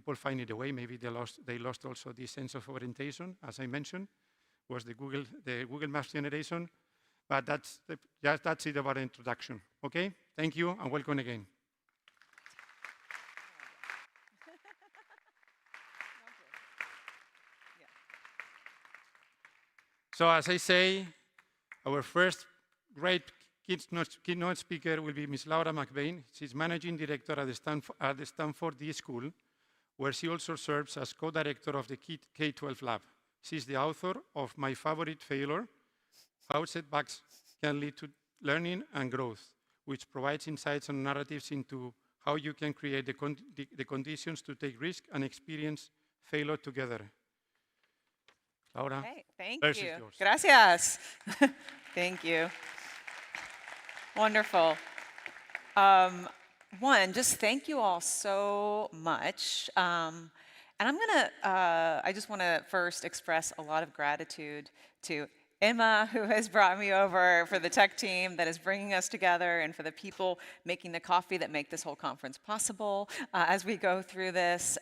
people find it away. Maybe they lost also this sense of orientation, as I mentioned, was the Google Maps generation. But that's it about the introduction. Okay? Thank you and welcome again. So as I say, our first great keynote speaker will be Ms. Laura McBain. She's Managing Director at the Stanford D.school, where she also serves as co-director of the K-12 lab. She's the author of My Favorite Failure, How Setbacks Can Lead to Learning and Growth, which provides insights and narratives into how you can create the conditions to take risk and experience failure together. Laura, hey, thank you. Yours. Gracias. Thank you. Wonderful. Just thank you all so much. And I just want to first express a lot of gratitude to Emma, who has brought me over, for the tech team that is bringing us together, and for the people making the coffee that make this whole conference possible as we go through this.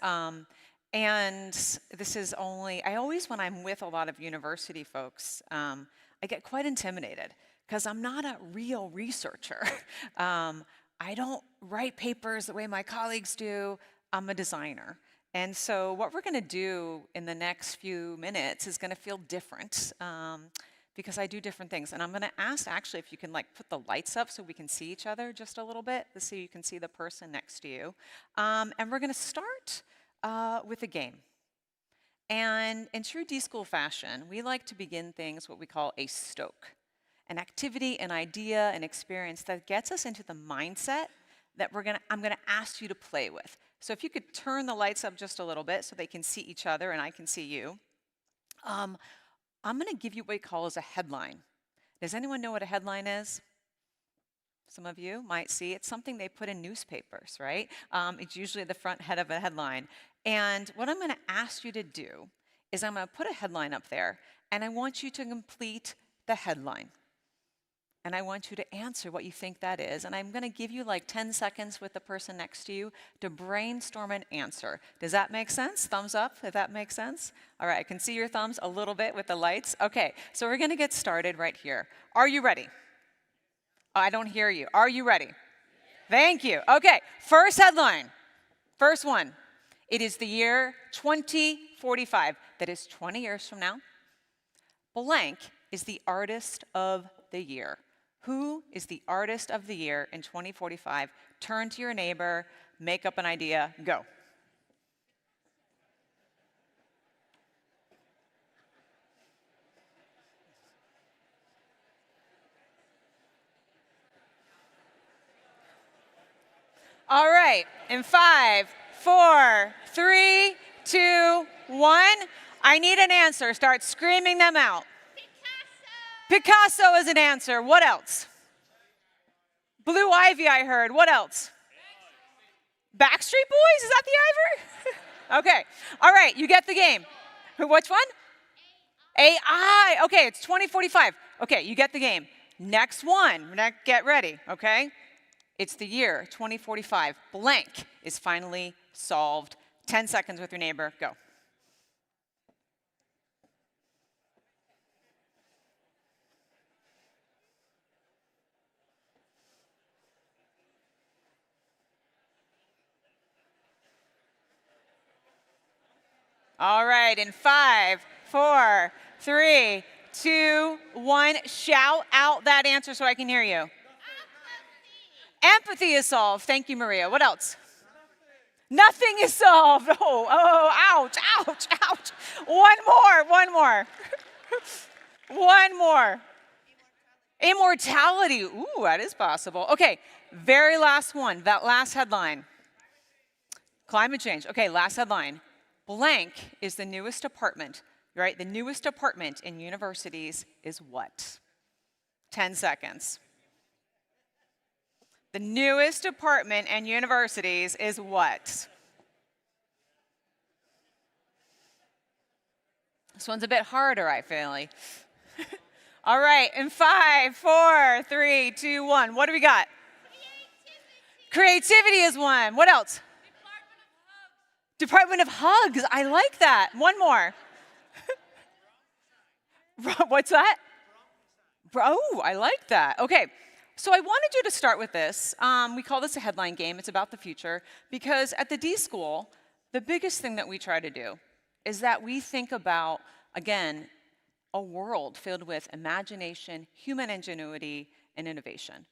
And this is I always, when I'm with a lot of university folks, I get quite intimidated because I'm not a real researcher. I don't write papers the way my colleagues do. I'm a designer. And so what we're going to do in the next few minutes is going to feel different because I do different things. And I'm going to ask, actually, if you can put the lights up so we can see each other just a little bit, so you can see the person next to you. And we're going to start with a game. And in true D-school fashion, we like to begin things what we call a stoke, an activity, an idea, an experience that gets us into the mindset that I'm going to ask you to play with. So if you could turn the lights up just a little bit so they can see each other and I can see you. I'm going to give you what we call as a headline. Does anyone know what a headline is? Some of you might see. It's something they put in newspapers, right? It's usually the front head of a headline. And what I'm going to ask you to do is I'm going to put a headline up there, and I want you to complete the headline. And I want you to answer what you think that is. And I'm going to give you 10 seconds with the person next to you to brainstorm an answer. Does that make sense? Thumbs up if that makes sense. All right, I can see your thumbs a little bit with the lights. Okay, so we're going to get started right here. Are you ready? Oh, I don't hear you. Are you ready? Thank you. Okay, first headline. First one. It is the year 2045. That is 20 years from now. Blank is the artist of the year. Who is the artist of the year in 2045? Turn to your neighbor, make up an idea, go. All right, in 5, 4, 3, 2, 1. I need an answer. Start screaming them out. Picasso is an answer. What else? Blue Ivy, I heard. What else? Backstreet Boys? Is that the Ivy? Okay. All right, you get the game. Which one? AI. Okay, it's 2045. Okay, you get the game. Next one. Get ready, okay? It's the year 2045. Blank is finally solved. 10 seconds with your neighbor. Go. All right, in 5, 4, 3, 2, 1. Shout out that answer so I can hear you. Empathy is solved. Thank you, Maria. What else? Nothing is solved. Oh, ouch, ouch, ouch. One more. One more. Immortality. Ooh, that is possible. Okay, very last one. That last headline. Climate change. Okay, last headline. Blank is the newest department, right? The newest department in universities is what? 10 seconds. The newest department in universities is what? This one's a bit harder, I feel like. All right, in 5, 4, 3, 2, 1. What do we got? Creativity is one. What else? Department of Hugs, I like that. One more. What's that? Oh, I like that. Okay, so I wanted you to start with this. We call this a headline game. It's about the future. Because at the D.school, the biggest thing that we try to do is that we think about, again, a world filled with imagination, human ingenuity, and innovation.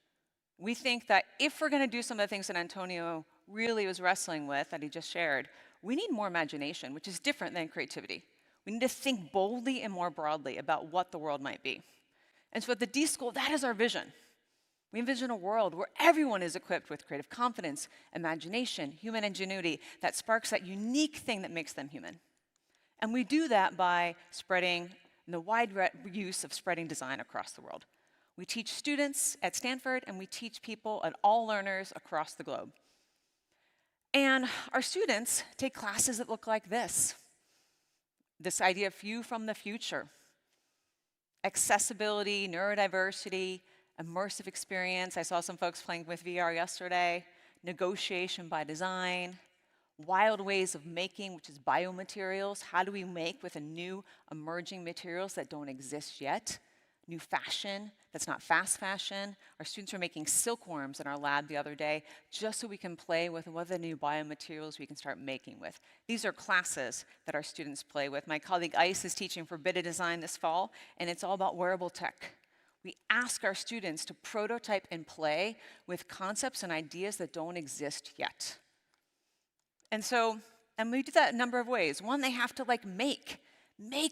We think that if we're going to do some of the things that Antonio really was wrestling with, that he just shared, we need more imagination, which is different than creativity. We need to think boldly and more broadly about what the world might be. And so at the D.school, that is our vision. We envision a world where everyone is equipped with creative confidence, imagination, human ingenuity that sparks that unique thing that makes them human. And we do that by spreading the wide use of spreading design across the world. We teach students at Stanford, and we teach people and all learners across the globe. And our students take classes that look like this. This idea of view from the future. Accessibility, neurodiversity, immersive experience. I saw some folks playing with VR yesterday. Negotiation by design. Wild ways of making, which is biomaterials. How do we make with a new emerging materials that don't exist yet? New fashion that's not fast fashion. Our students are making silkworms in our lab the other day just so we can play with what are the new biomaterials we can start making with. These are classes that our students play with. My colleague Ice is teaching forbidden design this fall, and it's all about wearable tech. We ask our students to prototype and play with concepts and ideas that don't exist yet. And we do that a number of ways. One, they have to make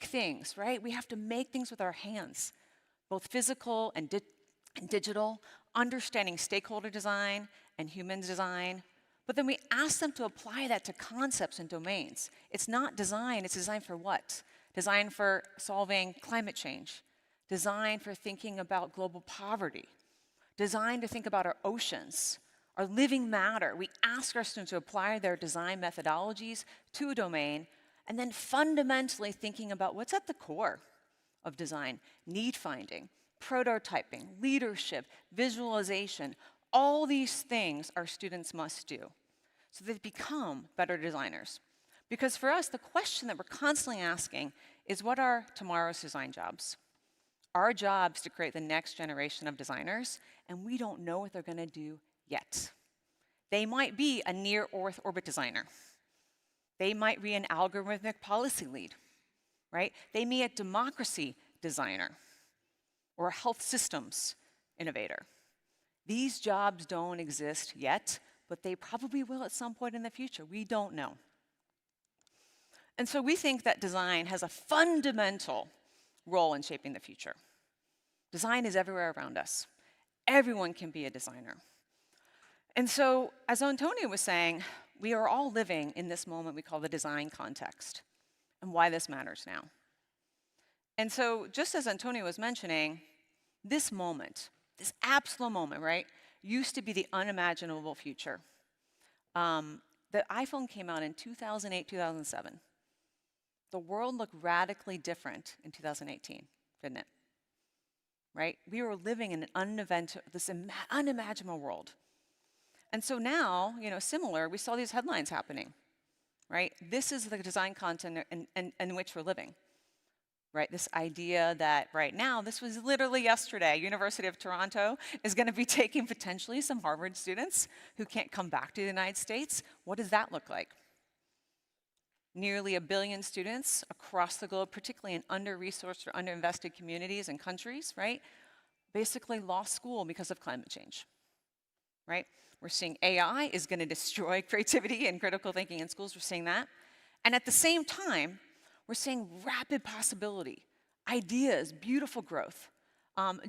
things, right? We have to make things with our hands, both physical and digital, understanding stakeholder design and human design. But then we ask them to apply that to concepts and domains. It's not design, it's design for what? Design for solving climate change, design for thinking about global poverty, design to think about our oceans, our living matter. We ask our students to apply their design methodologies to a domain, and then fundamentally thinking about what's at the core of design: need finding, prototyping, leadership, visualization. All these things our students must do so they become better designers. Because for us, the question that we're constantly asking is, what are tomorrow's design jobs? Our job is to create the next generation of designers, and we don't know what they're going to do yet. They might be a near-Earth orbit designer. They might be an algorithmic policy lead, right? They may be a democracy designer or a health systems innovator. These jobs don't exist yet, but they probably will at some point in the future. We don't know. And so we think that design has a fundamental role in shaping the future. Design is everywhere around us. Everyone can be a designer. And so, as Antonio was saying, we are all living in this moment we call the design context, and why this matters now. And so, just as Antonio was mentioning, this moment, this absolute moment, right, used to be the unimaginable future. The iPhone came out in 2008, 2007. The world looked radically different in 2018, didn't it? Right? We were living in this unimaginable world. And so now, similar, we saw these headlines happening, right? This is the design content in which we're living, right? This idea that right now, this was literally yesterday, University of Toronto is going to be taking potentially some Harvard students who can't come back to the United States. What does that look like? Nearly 1 billion students across the globe, particularly in under-resourced or underinvested communities and countries, right? Basically lost school because of climate change, right? We're seeing AI is going to destroy creativity and critical thinking in schools. We're seeing that. And at the same time, we're seeing rapid possibility, ideas, beautiful growth.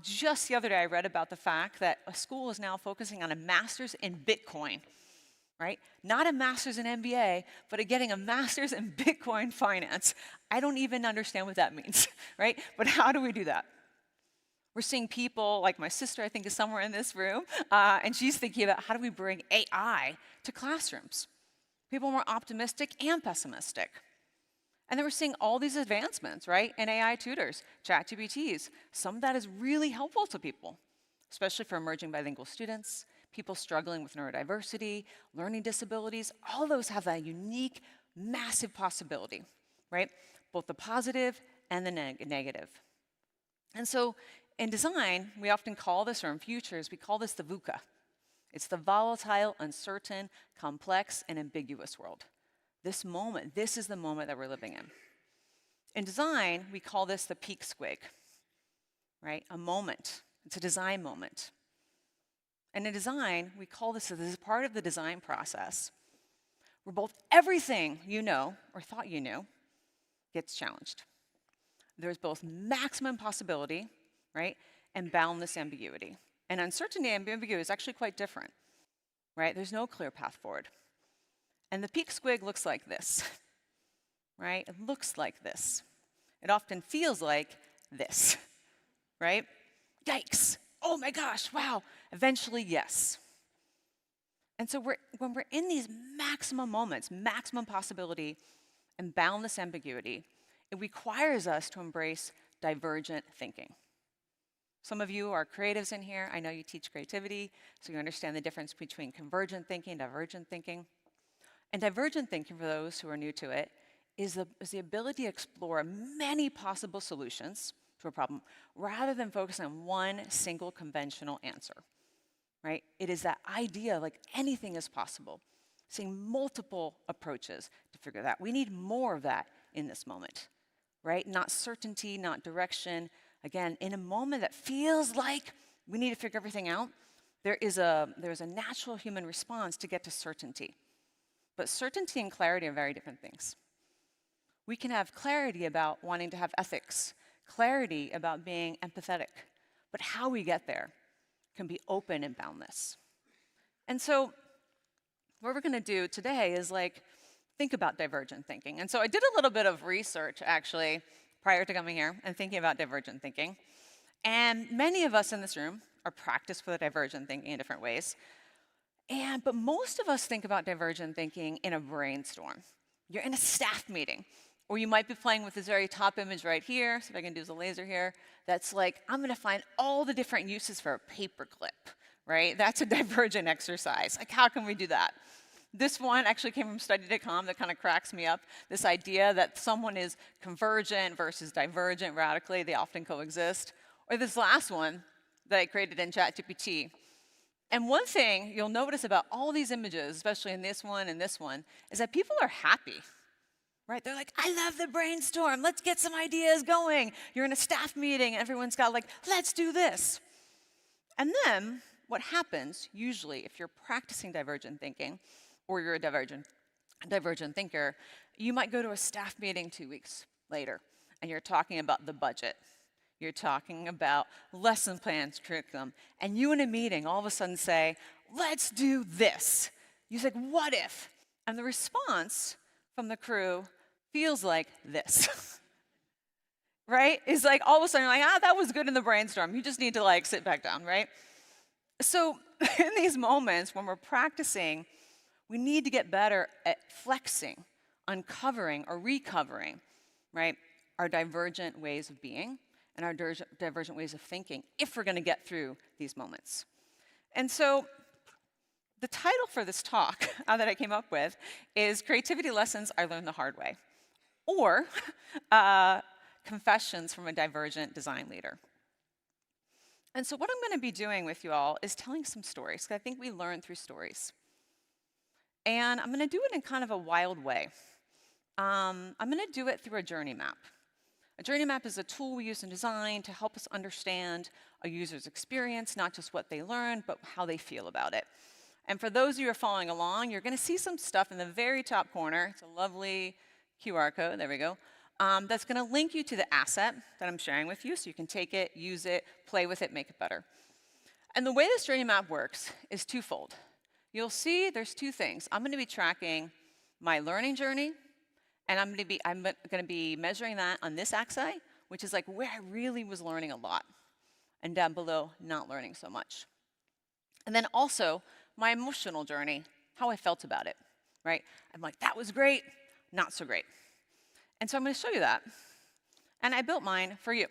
Just the other day, I read about the fact that a school is now focusing on a master's in Bitcoin, right? Not a master's in MBA, but getting a master's in Bitcoin finance. I don't even understand what that means, right? But how do we do that? We're seeing people, like my sister, I think is somewhere in this room, and she's thinking about how do we bring AI to classrooms? People are more optimistic and pessimistic. And then we're seeing all these advancements, right, in AI tutors, ChatGPTs. Some of that is really helpful to people, especially for emerging bilingual students, people struggling with neurodiversity, learning disabilities. All those have that unique massive possibility, right? Both the positive and the negative. And so in design, we often call this, or in futures, we call this the VUCA. It's the volatile, uncertain, complex, and ambiguous world. This moment, this is the moment that we're living in. In design, we call this the peak squig, right? A moment. It's a design moment. And in design, we call this is part of the design process where both everything you know or thought you knew gets challenged. There's both maximum possibility, right, and boundless ambiguity. And uncertainty and ambiguity is actually quite different, right? There's no clear path forward. And the peak squig looks like this, right? It looks like this. It often feels like this, right? Yikes. Oh my gosh, wow. Eventually, yes. And so when we're in these maximum moments, maximum possibility and boundless ambiguity, it requires us to embrace divergent thinking. Some of you are creatives in here. I know you teach creativity, so you understand the difference between convergent thinking and divergent thinking. And divergent thinking, for those who are new to it, is the ability to explore many possible solutions to a problem rather than focusing on one single conventional answer, right? It is that idea like anything is possible, seeing multiple approaches to figure that out. We need more of that in this moment, right? Not certainty, not direction. Again, in a moment that feels like we need to figure everything out, there's a natural human response to get to certainty. But certainty and clarity are very different things. We can have clarity about wanting to have ethics, clarity about being empathetic, but how we get there can be open and boundless. And so what we're going to do today is think about divergent thinking. And so I did a little bit of research, actually, prior to coming here and thinking about divergent thinking. And many of us in this room are practiced with divergent thinking in different ways. But most of us think about divergent thinking in a brainstorm. You're in a staff meeting, or you might be playing with this very top image right here. See if I can do the laser here. That's I'm going to find all the different uses for a paperclip, right? That's a divergent exercise. How can we do that? This one actually came from study.com that kind of cracks me up. This idea that someone is convergent versus divergent radically, they often coexist. Or this last one that I created in ChatGPT. And one thing you'll notice about all these images, especially in this one and this one, is that people are happy, right? They're like, I love the brainstorm. Let's get some ideas going. You're in a staff meeting, and everyone's got let's do this. And then what happens, usually, if you're practicing divergent thinking, or you're a divergent thinker, you might go to a staff meeting 2 weeks later, and you're talking about the budget. You're talking about lesson plans, curriculum, and you in a meeting all of a sudden say, let's do this. You say, what if? And the response from the crew feels like this, right? It's all of a sudden you're that was good in the brainstorm. You just need to sit back down, right? So in these moments when we're practicing, we need to get better at flexing, uncovering, or recovering, right, our divergent ways of being and our divergent ways of thinking if we're going to get through these moments. And so the title for this talk that I came up with is Creativity Lessons I Learned the Hard Way, or Confessions from a Divergent Design Leader. And so what I'm going to be doing with you all is telling some stories, because I think we learn through stories. And I'm going to do it in kind of a wild way. I'm going to do it through a journey map. A journey map is a tool we use in design to help us understand a user's experience, not just what they learned, but how they feel about it. And for those of you who are following along, you're going to see some stuff in the very top corner. It's a lovely QR code. There we go. That's going to link you to the asset that I'm sharing with you, so you can take it, use it, play with it, make it better. And the way this journey map works is twofold. You'll see there's two things. I'm going to be tracking my learning journey, and I'm going to be measuring that on this axis, which is where I really was learning a lot, and down below, not learning so much. And then also my emotional journey, how I felt about it, right? I'm that was great, not so great. And so I'm going to show you that. And I built mine for you.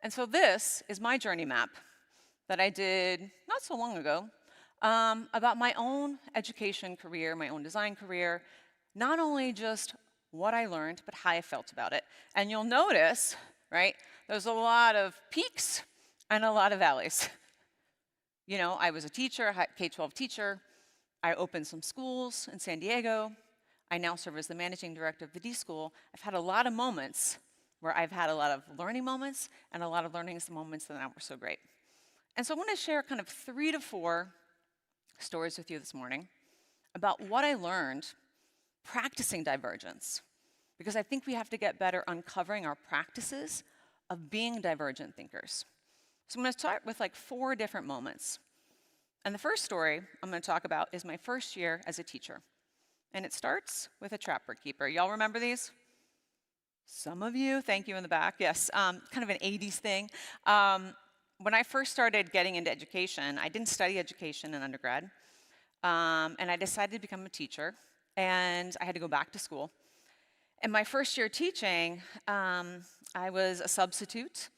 And so this is my journey map that I did not so long ago about my own education career, my own design career, Not only just what I learned, but how I felt about it. And you'll notice, right, there's a lot of peaks and a lot of valleys. You know, I was a teacher, K-12 teacher. I opened some schools in San Diego. I now serve as the managing director of the D.school. I've had a lot of moments where I've had a lot of learning moments and a lot of learning moments that were so great. And so I want to share kind of 3 to 4 stories with you this morning about what I learned practicing divergence, because I think we have to get better uncovering our practices of being divergent thinkers. So I'm going to start with like 4 different moments. And the first story I'm going to talk about is my first year as a teacher. And it starts with a trapper keeper. Y'all remember these? Some of you, thank you in the back. Yes, kind of an 80s thing. When I first started getting into education, I didn't study education in undergrad. And I decided to become a teacher. And I had to go back to school. In my first year teaching, I was a substitute.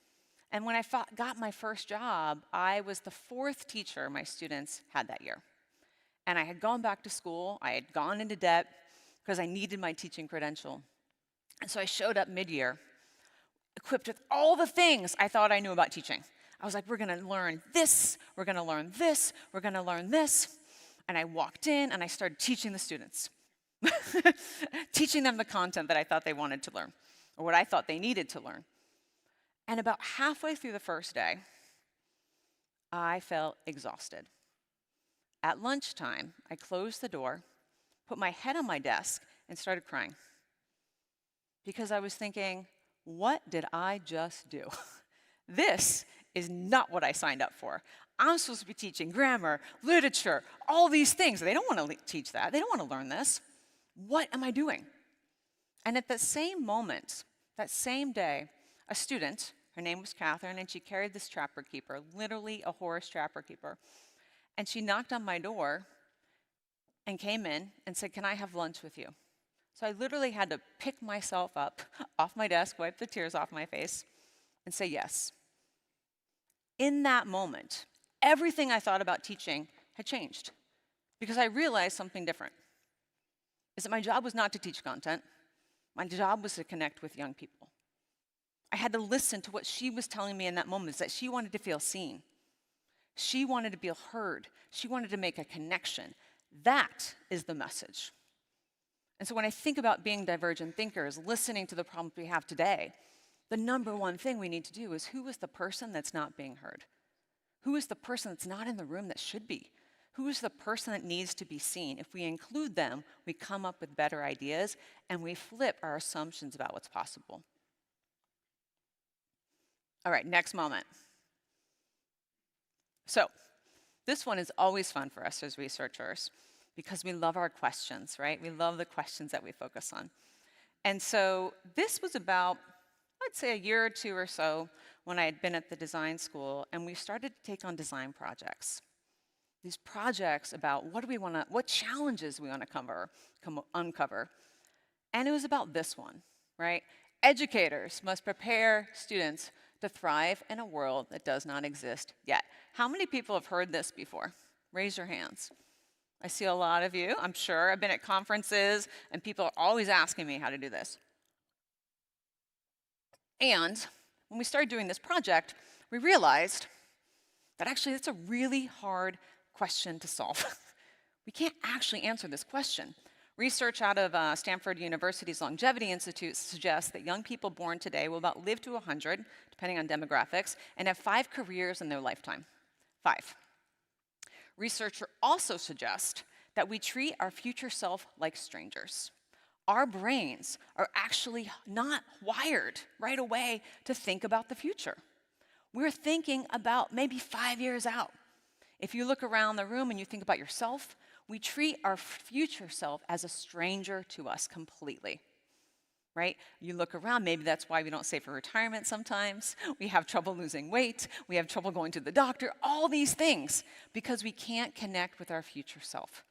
And when I got my first job, I was the 4th teacher my students had that year. And I had gone back to school. I had gone into debt because I needed my teaching credential. And so I showed up mid-year, equipped with all the things I thought I knew about teaching. I was like, we're going to learn this, we're going to learn this, we're going to learn this. And I walked in and I started teaching the students. Teaching them the content that I thought they wanted to learn, or what I thought they needed to learn. And about halfway through the first day, I felt exhausted. At lunchtime, I closed the door, put my head on my desk, and started crying. Because I was thinking, what did I just do? This is not what I signed up for. I'm supposed to be teaching grammar, literature, all these things. They don't want to teach that. They don't want to learn this. What am I doing? And at that same moment, that same day, a student, her name was Catherine, and she carried this trapper keeper, literally a horse trapper keeper. And she knocked on my door and came in and said, can I have lunch with you? So I literally had to pick myself up off my desk, wipe the tears off my face, and say yes. In that moment, everything I thought about teaching had changed because I realized something different. Is that my job was not to teach content. My job was to connect with young people. I had to listen to what she was telling me in that moment, is that she wanted to feel seen. She wanted to feel heard. She wanted to make a connection. That is the message. And so when I think about being divergent thinkers, listening to the problems we have today, the number one thing we need to do is, who is the person that's not being heard? Who is the person that's not in the room that should be? Who is the person that needs to be seen? If we include them, we come up with better ideas, and we flip our assumptions about what's possible. All right, next moment. So this one is always fun for us as researchers because we love our questions, right? We love the questions that we focus on. And so this was about, I'd say, a year or 2 or so when I had been at the design school, and we started to take on design projects. These projects about what challenges we want to uncover. And it was about this one, right? Educators must prepare students to thrive in a world that does not exist yet. How many people have heard this before? Raise your hands. I see a lot of you, I'm sure. I've been at conferences, and people are always asking me how to do this. And when we started doing this project, we realized that actually that's a really hard question to solve. We can't actually answer this question. Research out of Stanford University's Longevity Institute suggests that young people born today will about live to 100, depending on demographics, and have 5 careers in their lifetime. 5. Research also suggests that we treat our future self like strangers. Our brains are actually not wired right away to think about the future. We're thinking about maybe 5 years out. If you look around the room and you think about yourself, we treat our future self as a stranger to us completely, right? You look around, maybe that's why we don't save for retirement sometimes. We have trouble losing weight. We have trouble going to the doctor, all these things, because we can't connect with our future self.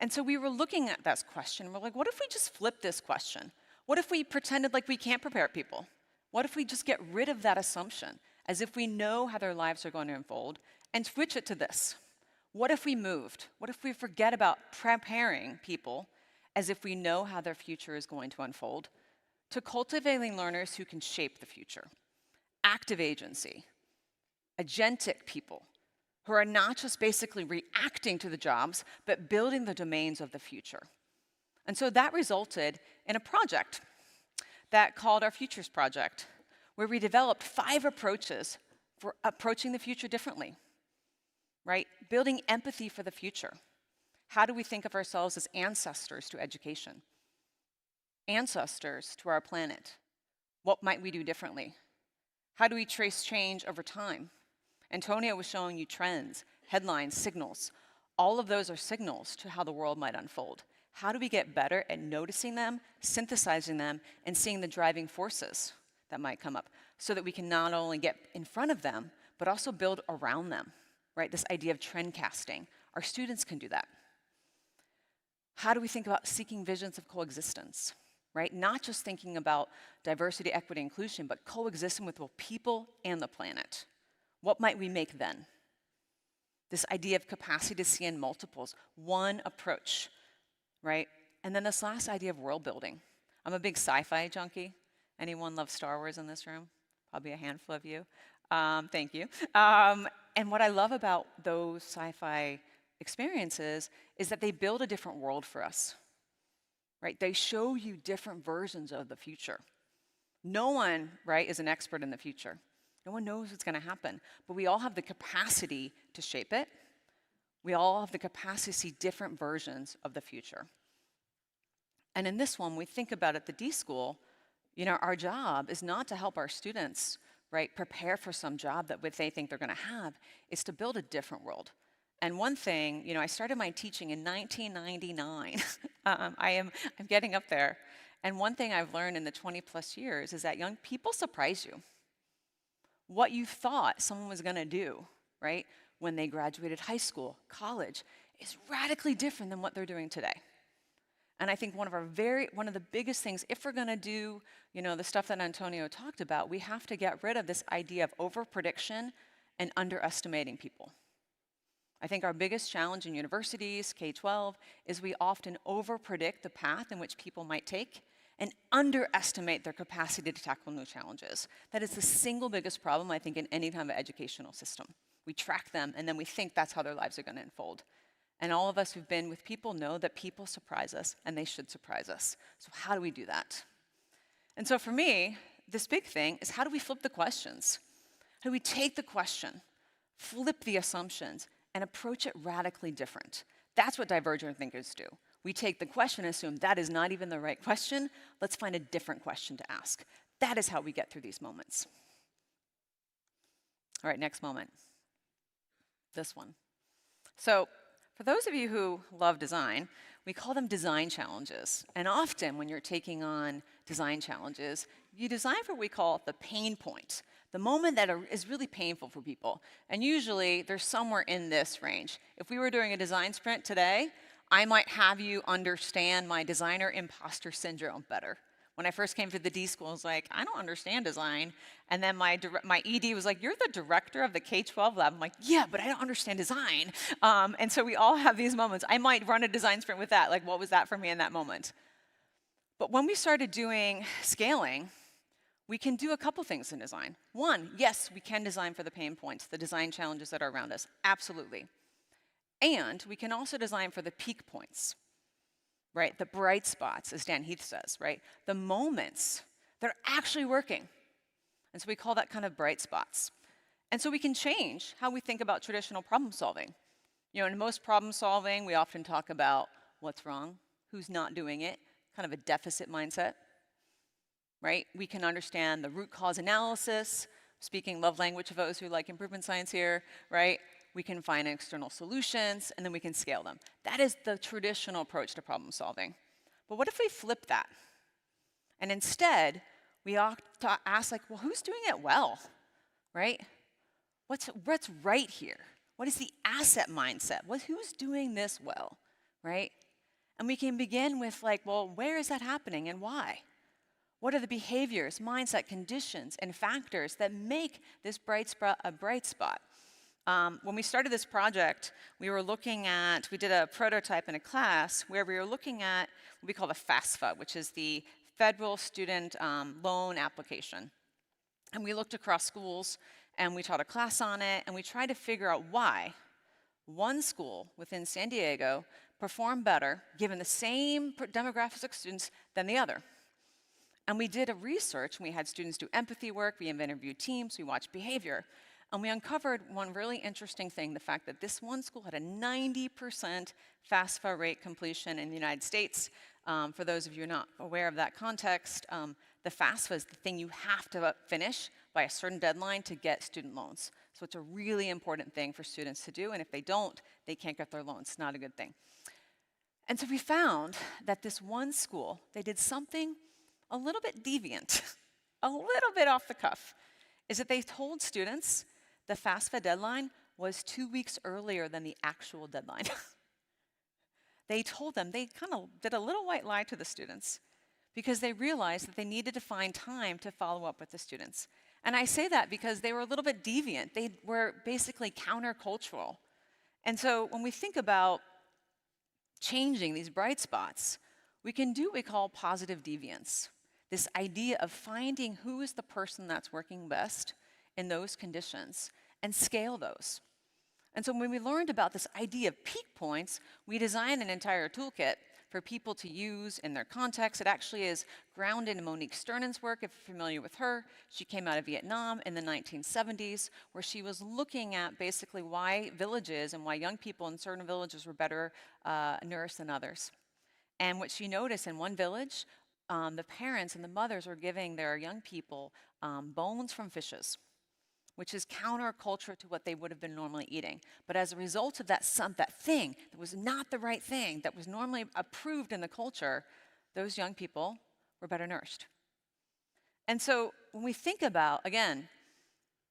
And so we were looking at this question. We're like, what if we just flip this question? What if we pretended like we can't prepare people? What if we just get rid of that assumption, as if we know how their lives are going to unfold, and switch it to this? What if we moved? What if we forget about preparing people as if we know how their future is going to unfold, to cultivating learners who can shape the future. Active agency, agentic people, who are not just basically reacting to the jobs, but building the domains of the future. And so that resulted in a project that called our Futures Project, where we developed 5 approaches for approaching the future differently, right? Building empathy for the future. How do we think of ourselves as ancestors to education? Ancestors to our planet. What might we do differently? How do we trace change over time? Antonio was showing you trends, headlines, signals. All of those are signals to how the world might unfold. How do we get better at noticing them, synthesizing them, and seeing the driving forces that might come up so that we can not only get in front of them, but also build around them, right? This idea of trend casting. Our students can do that. How do we think about seeking visions of coexistence, right? Not just thinking about diversity, equity, inclusion, but coexisting with both people and the planet. What might we make then? This idea of capacity to see in multiples, one approach, right? And then this last idea of world building. I'm a big sci-fi junkie. Anyone love Star Wars in this room? Probably a handful of you. Thank you. And what I love about those sci-fi experiences is that they build a different world for us, right? They show you different versions of the future. No one, right, is an expert in the future. No one knows what's going to happen, but we all have the capacity to shape it. We all have the capacity to see different versions of the future. And in this one, we think about at the D.school, you know, our job is not to help our students, right, prepare for some job that they think they're going to have. It's to build a different world. And one thing, you know, I started my teaching in 1999. I'm getting up there. And one thing I've learned in the 20+ years is that young people surprise you. What you thought someone was going to do, right, when they graduated high school, college, is radically different than what they're doing today. And I think one of the biggest things, if we're going to do, you know, the stuff that Antonio talked about, we have to get rid of this idea of over-prediction and underestimating people. I think our biggest challenge in universities, K-12, is we often over-predict the path in which people might take and underestimate their capacity to tackle new challenges. That is the single biggest problem, I think, in any kind of educational system. We track them, and then we think that's how their lives are going to unfold. And all of us who've been with people know that people surprise us, and they should surprise us. So how do we do that? And so for me, this big thing is how do we flip the questions? How do we take the question, flip the assumptions, and approach it radically different? That's what divergent thinkers do. We take the question and assume that is not even the right question. Let's find a different question to ask. That is how we get through these moments. All right, next moment. This one. So for those of you who love design, we call them design challenges. And often when you're taking on design challenges, you design for what we call the pain point, the moment that is really painful for people. And usually they're somewhere in this range. If we were doing a design sprint today, I might have you understand my designer imposter syndrome better. When I first came to the D.school, I was like, I don't understand design. And then my ED was like, you're the director of the K-12 lab. I'm like, yeah, but I don't understand design. And so we all have these moments. I might run a design sprint with that. Like, what was that for me in that moment? But when we started doing scaling, we can do a couple things in design. One, yes, we can design for the pain points, the design challenges that are around us. Absolutely. And we can also design for the peak points, right? The bright spots, as Dan Heath says, right? The moments that are actually working. And so we call that kind of bright spots. And so we can change how we think about traditional problem solving. You know, in most problem solving, we often talk about what's wrong, who's not doing it, kind of a deficit mindset, right? We can understand the root cause analysis, speaking love language of those who like improvement science here, right? We can find external solutions, and then we can scale them. That is the traditional approach to problem solving. But what if we flip that? And instead, we ought to ask, like, well, who's doing it well, right? What's right here? What is the asset mindset? Who's doing this well, right? And we can begin with, like, well, where is that happening and why? What are the behaviors, mindset, conditions, and factors that make this bright spot a bright spot? When we started this project, we did a prototype in a class where we were looking at what we call the FAFSA, which is the Federal Student Loan Application. And we looked across schools, and we taught a class on it, and we tried to figure out why one school within San Diego performed better, given the same demographics of students, than the other. And we did a research, and we had students do empathy work, we interviewed teams, we watched behavior, and we uncovered one really interesting thing, the fact that this one school had a 90% FAFSA rate completion in the United States. For those of you not aware of that context, the FAFSA is the thing you have to finish by a certain deadline to get student loans. So it's a really important thing for students to do, and if they don't, they can't get their loans. It's not a good thing. And so we found that this one school, they did something a little bit deviant, a little bit off the cuff, is that they told students the FAFSA deadline was 2 weeks earlier than the actual deadline. They told them, they kind of did a little white lie to the students because they realized that they needed to find time to follow up with the students. And I say that because they were a little bit deviant. They were basically countercultural. And so when we think about changing these bright spots, we can do what we call positive deviance. This idea of finding who is the person that's working best in those conditions and scale those. And so when we learned about this idea of peak points, we designed an entire toolkit for people to use in their context. It actually is grounded in Monique Sternen's work, if you're familiar with her. She came out of Vietnam in the 1970s, where she was looking at basically why villages and why young people in certain villages were better nourished than others. And what she noticed in one village, the parents and the mothers were giving their young people bones from fishes, which is counterculture to what they would have been normally eating. But as a result of that thing that was not the right thing, that was normally approved in the culture, those young people were better nourished. And so when we think about, again,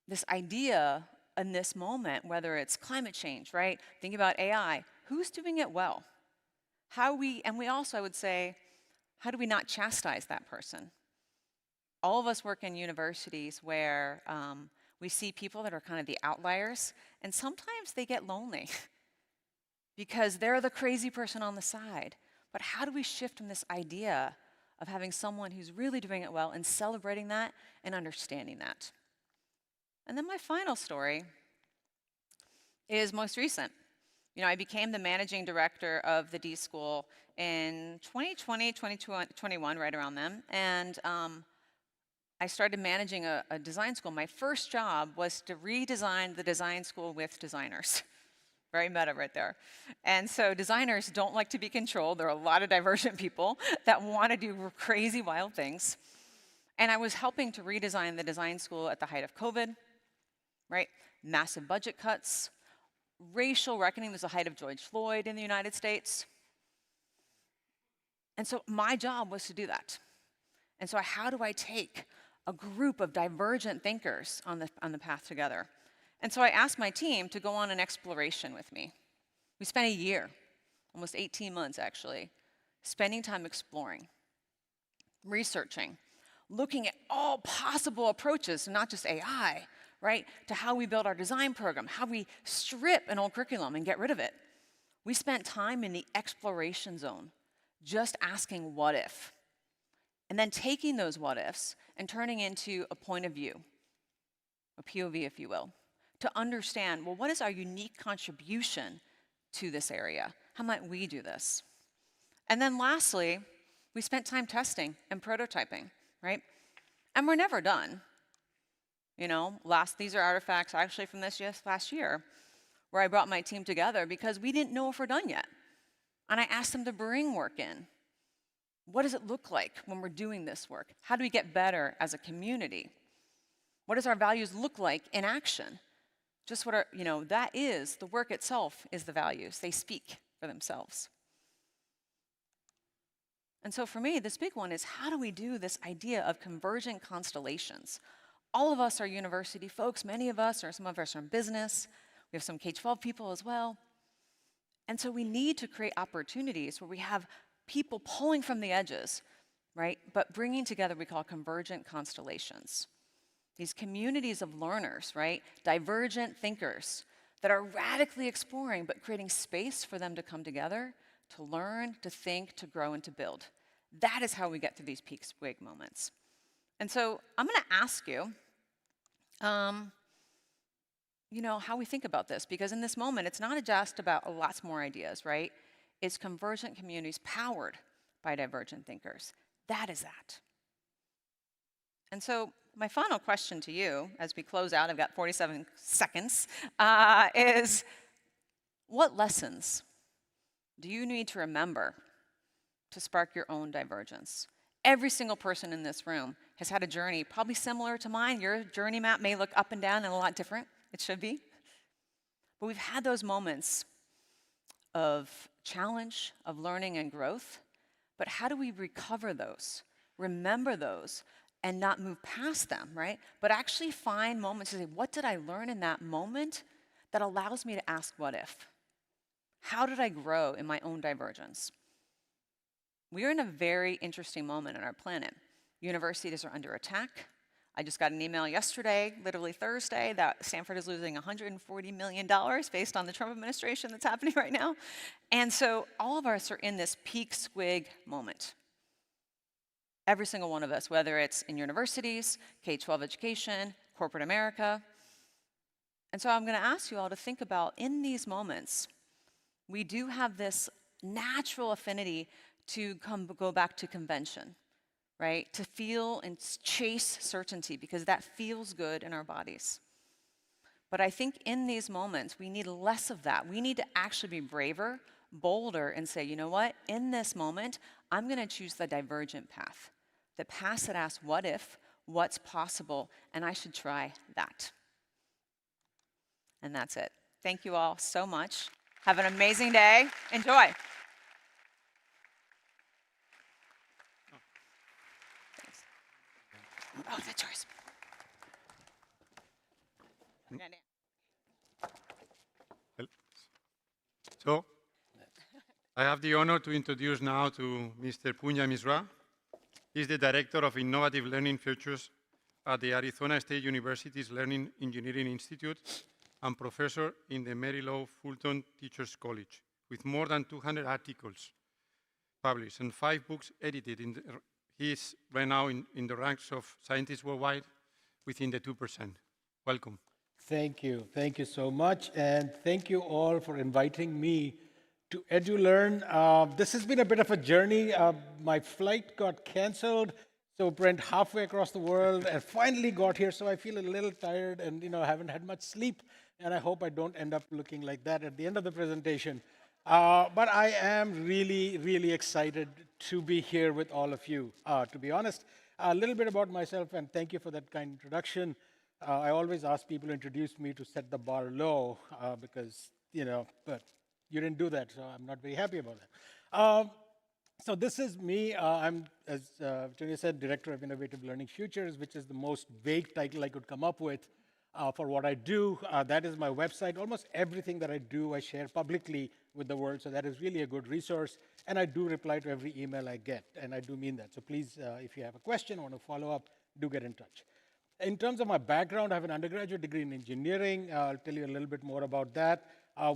this idea in this moment, whether it's climate change, right? Think about AI, who's doing it well? And we also, I would say, how do we not chastise that person? All of us work in universities where we see people that are kind of the outliers, and sometimes they get lonely because they're the crazy person on the side. But how do we shift from this idea of having someone who's really doing it well and celebrating that and understanding that? And then my final story is most recent. You know, I became the managing director of the D.school in 2020, 2021, right around then. And I started managing a design school. My first job was to redesign the design school with designers. Very meta right there. And so designers don't like to be controlled. There are a lot of divergent people that want to do crazy, wild things. And I was helping to redesign the design school at the height of COVID, right? Massive budget cuts, racial reckoning. There's the height of George Floyd in the United States. And so my job was to do that. And so how do I take a group of divergent thinkers on the path together? And so I asked my team to go on an exploration with me. We spent a year, almost 18 months actually, spending time exploring, researching, looking at all possible approaches, not just AI, right, to how we build our design program, how we strip an old curriculum and get rid of it. We spent time in the exploration zone, just asking what if, and then taking those what ifs and turning into a point of view, a POV, if you will, to understand, well, what is our unique contribution to this area? How might we do this? And then lastly, we spent time testing and prototyping, right? And we're never done. You know, these are artifacts actually from this last year, where I brought my team together because we didn't know if we're done yet. And I asked them to bring work in. What does it look like when we're doing this work? How do we get better as a community? What does our values look like in action? Just what that is, the work itself is the values. They speak for themselves. And so for me, this big one is, how do we do this idea of convergent constellations? All of us are university folks. Many of us, or some of us are in business. We have some K-12 people as well. And so we need to create opportunities where we have people pulling from the edges, right? But bringing together what we call convergent constellations. These communities of learners, right? Divergent thinkers that are radically exploring, but creating space for them to come together, to learn, to think, to grow, and to build. That is how we get to these peak swig moments. And so I'm going to ask you, how we think about this, because in this moment, it's not just about lots more ideas, right? It's convergent communities powered by divergent thinkers. That is that. And so my final question to you, as we close out, I've got 47 seconds, is what lessons do you need to remember to spark your own divergence? Every single person in this room has had a journey probably similar to mine. Your journey map may look up and down and a lot different. It should be. But we've had those moments of challenge, of learning and growth. But how do we recover those, remember those, and not move past them, right? But actually find moments to say, what did I learn in that moment that allows me to ask what if? How did I grow in my own divergence? We're in a very interesting moment on our planet. Universities are under attack. I just got an email yesterday, literally Thursday, that Stanford is losing $140 million based on the Trump administration that's happening right now. And so all of us are in this peak squig moment. Every single one of us, whether it's in universities, K-12 education, corporate America. And so I'm going to ask you all to think about, in these moments, we do have this natural affinity to go back to convention, right? To feel and chase certainty, because that feels good in our bodies. But I think in these moments, we need less of that. We need to actually be braver, bolder, and say, you know what? In this moment, I'm going to choose the divergent path. The path that asks, what if, what's possible, and I should try that. And that's it. Thank you all so much. Have an amazing day. Enjoy. Thanks. Oh, that's yours. Well, so, I have the honor to introduce now to Mr. Punya Mishra. He's the Director of Innovative Learning Futures at the Arizona State University's Learning Engineering Institute and professor in the Mary Lou Fulton Teachers College, with more than 200 articles published and 5 books edited. He is right now in the ranks of scientists worldwide within the 2%. Welcome. Thank you. Thank you so much. And thank you all for inviting me to EduLearn. This has been a bit of a journey. My flight got canceled, so went halfway across the world and finally got here. So I feel a little tired and I haven't had much sleep. And I hope I don't end up looking like that at the end of the presentation. But I am really, really excited to be here with all of you. To be honest, a little bit about myself, and thank you for that kind introduction. I always ask people to introduce me to set the bar low because, but you didn't do that, so I'm not very happy about that. So this is me. I'm, as Punya said, Director of Innovative Learning Futures, which is the most vague title I could come up with for what I do. That is my website. Almost everything that I do, I share publicly with the world, so that is really a good resource. And I do reply to every email I get, and I do mean that. So please, if you have a question or want to follow up, do get in touch. In terms of my background, I have an undergraduate degree in engineering. I'll tell you a little bit more about that.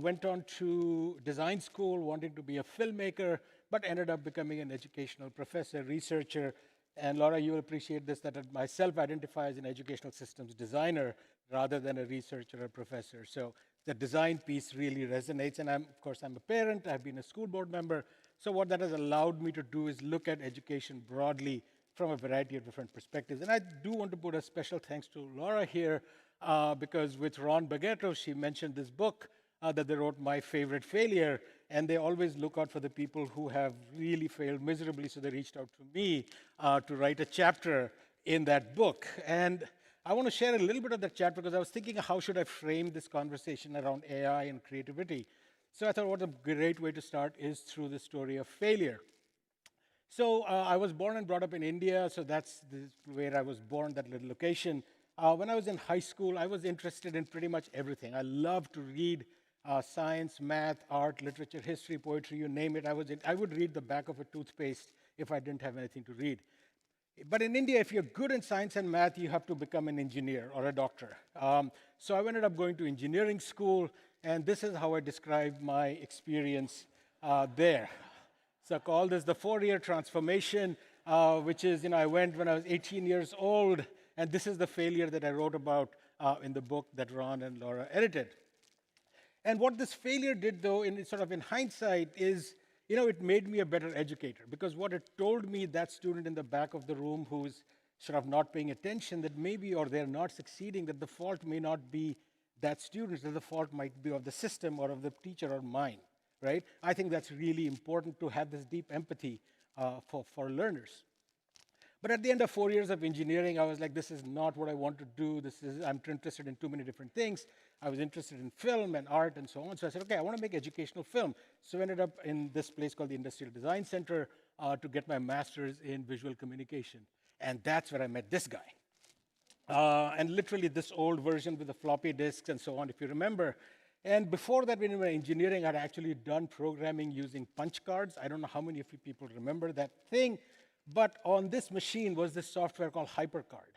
Went on to design school, wanted to be a filmmaker, but ended up becoming an educational professor, researcher. And Laura, you will appreciate this, that I myself identify as an educational systems designer rather than a researcher or professor. So the design piece really resonates. And of course, I'm a parent. I've been a school board member. So what that has allowed me to do is look at education broadly from a variety of different perspectives. And I do want to put a special thanks to Laura here because with Ron Bagetto, she mentioned this book that they wrote, My Favorite Failure, and they always look out for the people who have really failed miserably, so they reached out to me to write a chapter in that book. And I want to share a little bit of that chapter because I was thinking, how should I frame this conversation around AI and creativity? So I thought what a great way to start is through the story of failure. So I was born and brought up in India, so that's where I was born, that little location. When I was in high school, I was interested in pretty much everything. I loved to read science, math, art, literature, history, poetry, you name it. I would read the back of a toothpaste if I didn't have anything to read. But in India, if you're good in science and math, you have to become an engineer or a doctor. So I ended up going to engineering school, And this is how I describe my experience there. So I call this the 4-year transformation, which is, I went when I was 18 years old, and this is the failure that I wrote about in the book that Ron and Laura edited. And what this failure did, though, in hindsight, is, it made me a better educator, because what it told me, that student in the back of the room who's not paying attention, that maybe, or they're not succeeding, that the fault may not be that student, that the fault might be of the system or of the teacher or mine, right? I think that's really important, to have this deep empathy for learners. But at the end of 4 years of engineering, I was like, this is not what I want to do. I'm interested in too many different things. I was interested in film and art and so on. So I said, okay, I want to make educational film. So I ended up in this place called the Industrial Design Center to get my master's in visual communication. And that's where I met this guy. And literally this old version with the floppy disks and so on, if you remember. And before that, when we were engineering, I'd actually done programming using punch cards. I don't know how many of you people remember that thing. But on this machine was this software called HyperCard.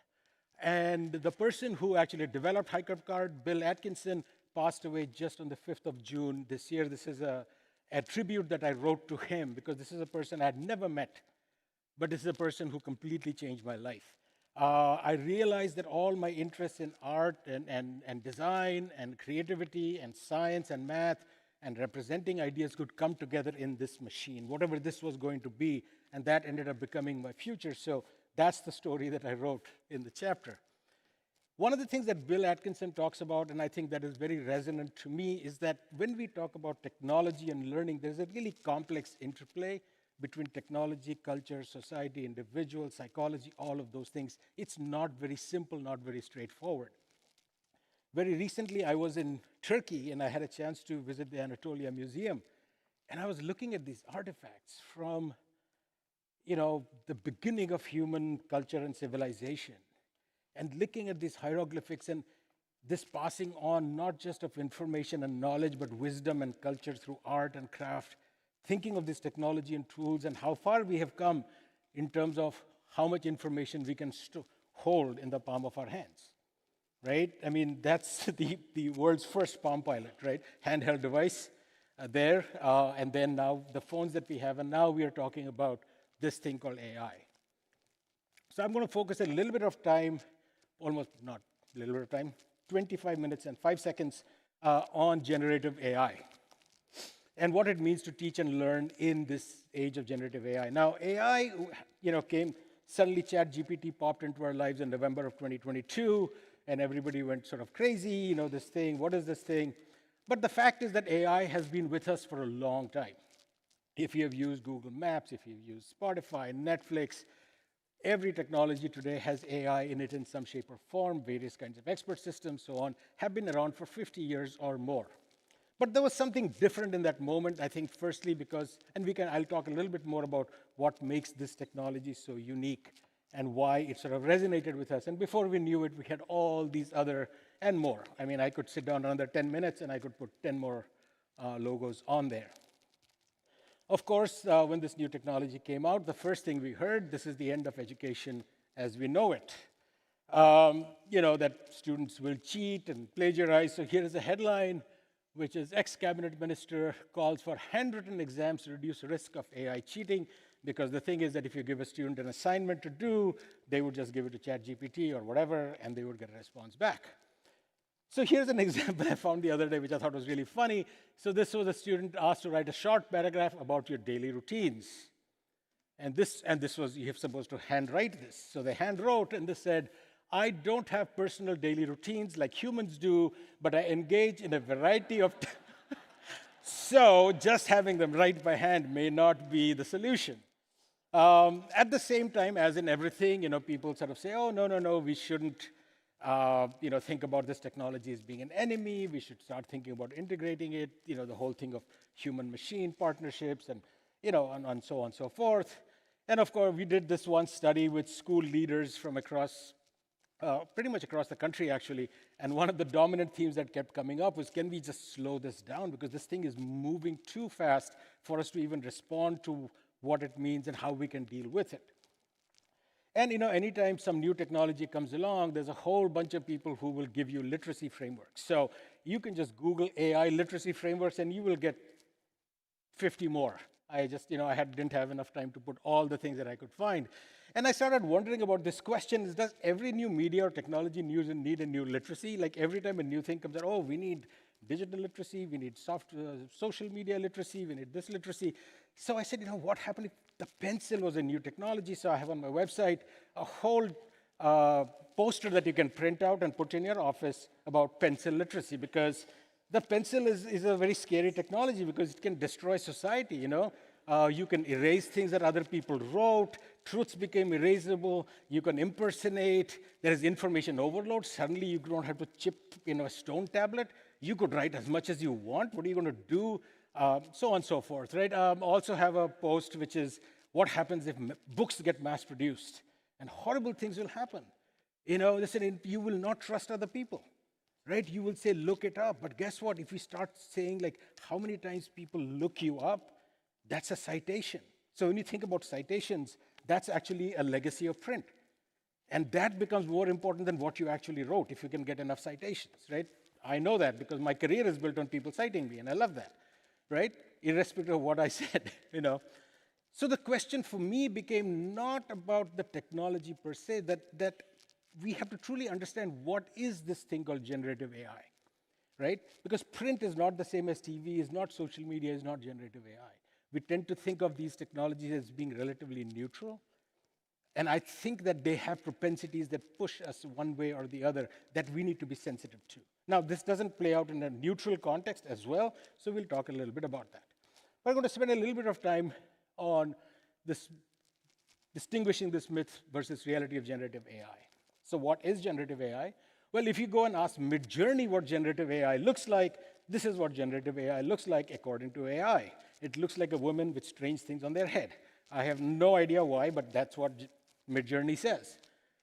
And the person who actually developed HyperCard, Bill Atkinson, passed away just on the 5th of June this year. This is a tribute that I wrote to him, because this is a person I had never met. But this is a person who completely changed my life. I realized that all my interests in art and design and creativity and science and math and representing ideas could come together in this machine, whatever this was going to be, and that ended up becoming my future. So that's the story that I wrote in the chapter. One of the things that Bill Atkinson talks about, and I think that is very resonant to me, is that when we talk about technology and learning, there's a really complex interplay between technology, culture, society, individual, psychology, all of those things. It's not very simple, not very straightforward. Very recently, I was in Turkey, and I had a chance to visit the Anatolia Museum. And I was looking at these artifacts from, the beginning of human culture and civilization, and looking at these hieroglyphics and this passing on not just of information and knowledge, but wisdom and culture through art and craft, thinking of this technology and tools and how far we have come in terms of how much information we can hold in the palm of our hands, right? I mean, that's the world's first Palm Pilot, right? Handheld device there, and then now the phones that we have, and now we are talking about this thing called AI. So I'm going to focus a little bit of time, almost not a little bit of time, 25 minutes and 5 seconds on generative AI and what it means to teach and learn in this age of generative AI. Now, AI, came, suddenly ChatGPT popped into our lives in November of 2022, and everybody went crazy, this thing, what is this thing? But the fact is that AI has been with us for a long time. If you have used Google Maps, if you've used Spotify, Netflix, every technology today has AI in it in some shape or form. Various kinds of expert systems, so on, have been around for 50 years or more. But there was something different in that moment, I think, firstly because, and I'll talk a little bit more about what makes this technology so unique and why it resonated with us. And before we knew it, we had all these other and more. I mean, I could sit down another 10 minutes and I could put 10 more logos on there. Of course, when this new technology came out, the first thing we heard, this is the end of education as we know it. That students will cheat and plagiarize. So here is a headline, which is ex-cabinet minister calls for handwritten exams to reduce risk of AI cheating, because the thing is that if you give a student an assignment to do, they would just give it to ChatGPT or whatever, and they would get a response back. So here's an example I found the other day, which I thought was really funny. So this was a student asked to write a short paragraph about your daily routines. And this was, you're supposed to handwrite this. So they hand wrote, and this said, I don't have personal daily routines like humans do, but I engage in a variety of... So just having them write by hand may not be the solution. At the same time, as in everything, people say, oh, no, we shouldn't think about this technology as being an enemy. We should start thinking about integrating it, the whole thing of human-machine partnerships and, and so on and so forth. And of course, we did this one study with school leaders from across, pretty much across the country, actually. And one of the dominant themes that kept coming up was, can we just slow this down? Because this thing is moving too fast for us to even respond to what it means and how we can deal with it. And anytime some new technology comes along, there's a whole bunch of people who will give you literacy frameworks. So you can just Google AI literacy frameworks and you will get 50 more. I just, I didn't have enough time to put all the things that I could find. And I started wondering about this question, is does every new media or technology news need a new literacy? Like every time a new thing comes out, oh, we need digital literacy, we need social media literacy, we need this literacy. So I said, what happened if the pencil was a new technology? So I have on my website a whole poster that you can print out and put in your office about pencil literacy, because the pencil is a very scary technology because it can destroy society, you can erase things that other people wrote, truths became erasable, you can impersonate, there is information overload, suddenly you don't have to chip a stone tablet, you could write as much as you want, what are you going to do? So on and so forth, right? Also have a post which is what happens if books get mass-produced, and horrible things will happen. Listen, you will not trust other people, right? You will say, look it up, but guess what? If you start saying like how many times people look you up, that's a citation. So when you think about citations, that's actually a legacy of print. And that becomes more important than what you actually wrote if you can get enough citations, right? I know that because my career is built on people citing me, and I love that, right? Irrespective of what I said, So the question for me became not about the technology per se, that we have to truly understand what is this thing called generative AI, right? Because print is not the same as TV, is not social media, is not generative AI. We tend to think of these technologies as being relatively neutral. And I think that they have propensities that push us one way or the other that we need to be sensitive to. Now, this doesn't play out in a neutral context as well, so we'll talk a little bit about that. But I'm going to spend a little bit of time on this, distinguishing this myth versus reality of generative AI. So what is generative AI? Well, if you go and ask Midjourney what generative AI looks like, this is what generative AI looks like according to AI. It looks like a woman with strange things on their head. I have no idea why, but that's what Midjourney says.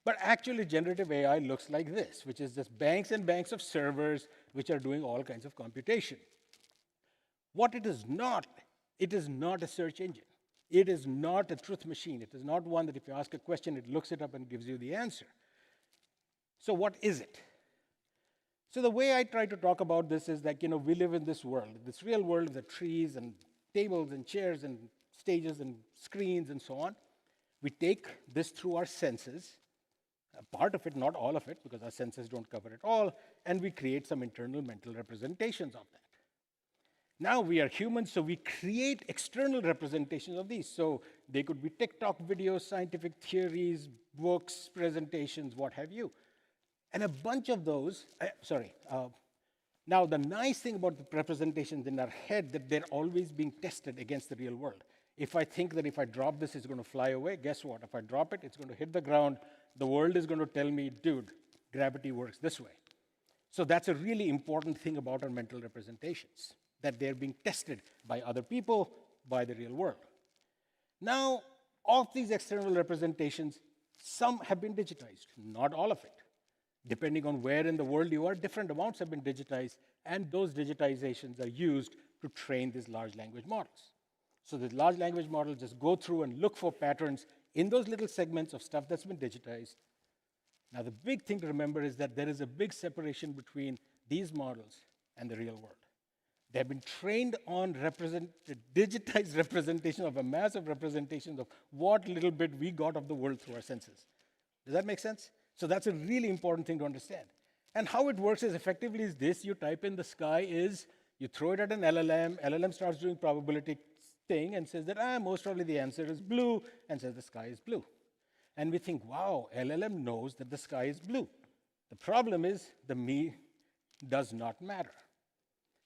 But actually, generative AI looks like this, which is just banks and banks of servers which are doing all kinds of computation. What it is not a search engine. It is not a truth machine. It is not one that if you ask a question, it looks it up and gives you the answer. So what is it? So the way I try to talk about this is that, we live in this world, this real world of the trees and tables and chairs and stages and screens and so on. We take this through our senses, a part of it, not all of it, because our senses don't cover it all, and we create some internal mental representations of that. Now we are humans, so we create external representations of these. So they could be TikTok videos, scientific theories, books, presentations, what have you. And a bunch of those, now the nice thing about the representations in our head, that they're always being tested against the real world. If I think that if I drop this, it's going to fly away, guess what? If I drop it, it's going to hit the ground. The world is going to tell me, dude, gravity works this way. So that's a really important thing about our mental representations, that they're being tested by other people, by the real world. Now, of these external representations, some have been digitized, not all of it. Depending on where in the world you are, different amounts have been digitized, and those digitizations are used to train these large language models. So the large language models just go through and look for patterns in those little segments of stuff that's been digitized. Now, the big thing to remember is that there is a big separation between these models and the real world. They have been trained on digitized representation of a mass of representations of what little bit we got of the world through our senses. Does that make sense? So that's a really important thing to understand. And how it works is effectively is this: you type in the sky is, you throw it at an LLM starts doing probability thing and says that most probably the answer is blue, and says the sky is blue. And we think, wow, LLM knows that the sky is blue. The problem is the me does not matter.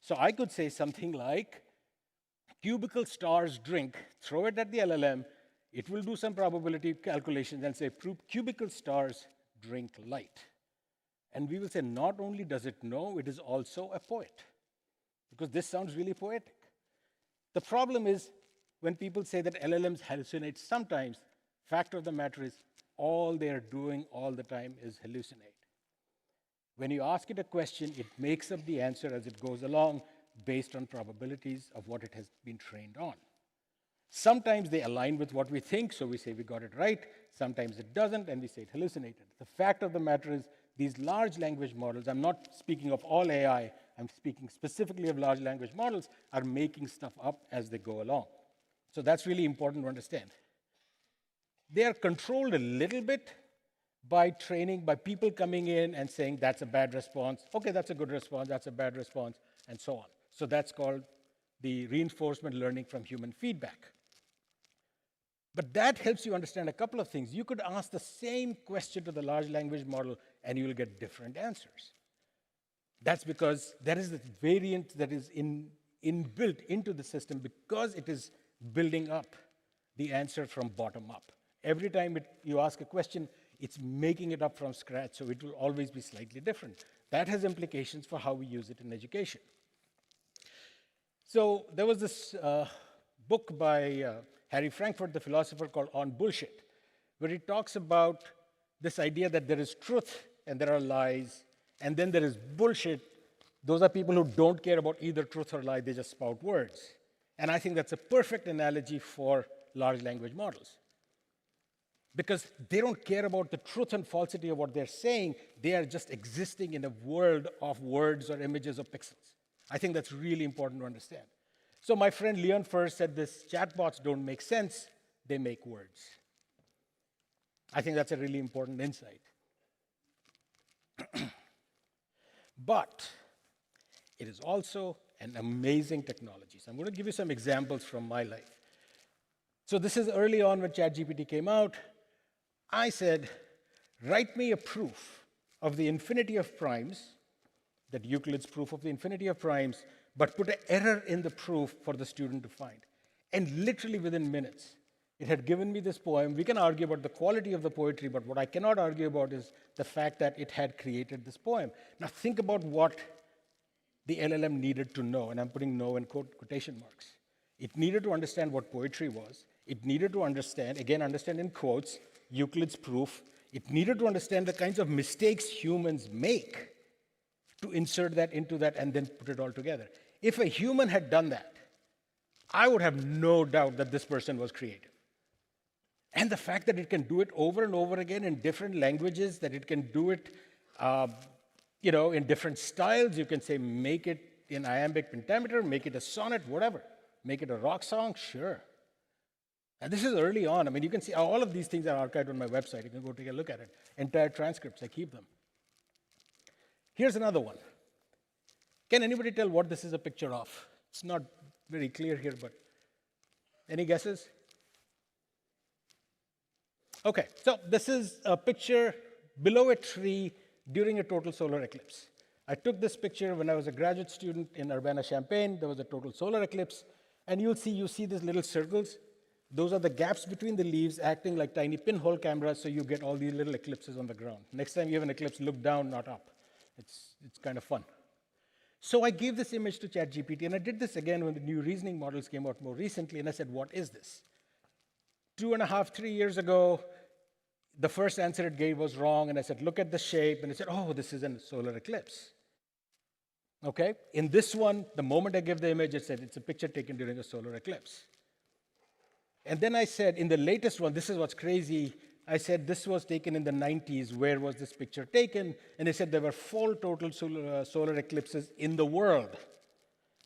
So I could say something like, cubicle stars drink, throw it at the LLM, it will do some probability calculations and say, cubicle stars drink light. And we will say, not only does it know, it is also a poet. Because this sounds really poetic. The problem is, when people say that LLMs hallucinate sometimes, fact of the matter is, all they're doing all the time is hallucinate. When you ask it a question, it makes up the answer as it goes along based on probabilities of what it has been trained on. Sometimes they align with what we think, so we say we got it right. Sometimes it doesn't, and we say it hallucinated. The fact of the matter is, these large language models, I'm not speaking of all AI, I'm speaking specifically of large language models, are making stuff up as they go along. So that's really important to understand. They are controlled a little bit by training, by people coming in and saying, that's a bad response, okay, that's a good response, that's a bad response, and so on. So that's called the reinforcement learning from human feedback. But that helps you understand a couple of things. You could ask the same question to the large language model, and you will get different answers. That's because there is a variant that is inbuilt into the system because it is building up the answer from bottom up. Every time you ask a question, it's making it up from scratch, so it will always be slightly different. That has implications for how we use it in education. So there was this book by Harry Frankfurt, the philosopher, called On Bullshit, where he talks about this idea that there is truth and there are lies, and then there is bullshit. Those are people who don't care about either truth or lie, they just spout words. And I think that's a perfect analogy for large language models. Because they don't care about the truth and falsity of what they're saying, they are just existing in a world of words or images or pixels. I think that's really important to understand. So my friend Leon first said this, chatbots don't make sense, they make words. I think that's a really important insight. But it is also an amazing technology. So I'm going to give you some examples from my life. So this is early on when ChatGPT came out. I said, write me a proof of the infinity of primes, that Euclid's proof of the infinity of primes, but put an error in the proof for the student to find. And literally within minutes, it had given me this poem. We can argue about the quality of the poetry, but what I cannot argue about is the fact that it had created this poem. Now think about what the LLM needed to know, and I'm putting "know" in quotation marks. It needed to understand what poetry was. It needed to understand, again, understand in quotes, Euclid's proof. It needed to understand the kinds of mistakes humans make to insert that into that and then put it all together. If a human had done that, I would have no doubt that this person was creative. And the fact that it can do it over and over again in different languages, that it can do it in different styles. You can say, make it in iambic pentameter, make it a sonnet, whatever. Make it a rock song, sure. And this is early on. I mean, you can see all of these things are archived on my website. You can go take a look at it. Entire transcripts, I keep them. Here's another one. Can anybody tell what this is a picture of? It's not very clear here, but any guesses? Okay, so this is a picture below a tree during a total solar eclipse. I took this picture when I was a graduate student in Urbana-Champaign. There was a total solar eclipse. And you see these little circles. Those are the gaps between the leaves acting like tiny pinhole cameras, so you get all these little eclipses on the ground. Next time you have an eclipse, look down, not up. It's kind of fun. So I gave this image to ChatGPT, and I did this again when the new reasoning models came out more recently, and I said, what is this? 2.5, 3 years ago, the first answer it gave was wrong, and I said, look at the shape, and it said, oh, this is a solar eclipse. Okay? In this one, the moment I gave the image, it said it's a picture taken during a solar eclipse. And then I said, in the latest one, this is what's crazy, I said this was taken in the 90s, where was this picture taken? And they said there were 4 total solar eclipses in the world.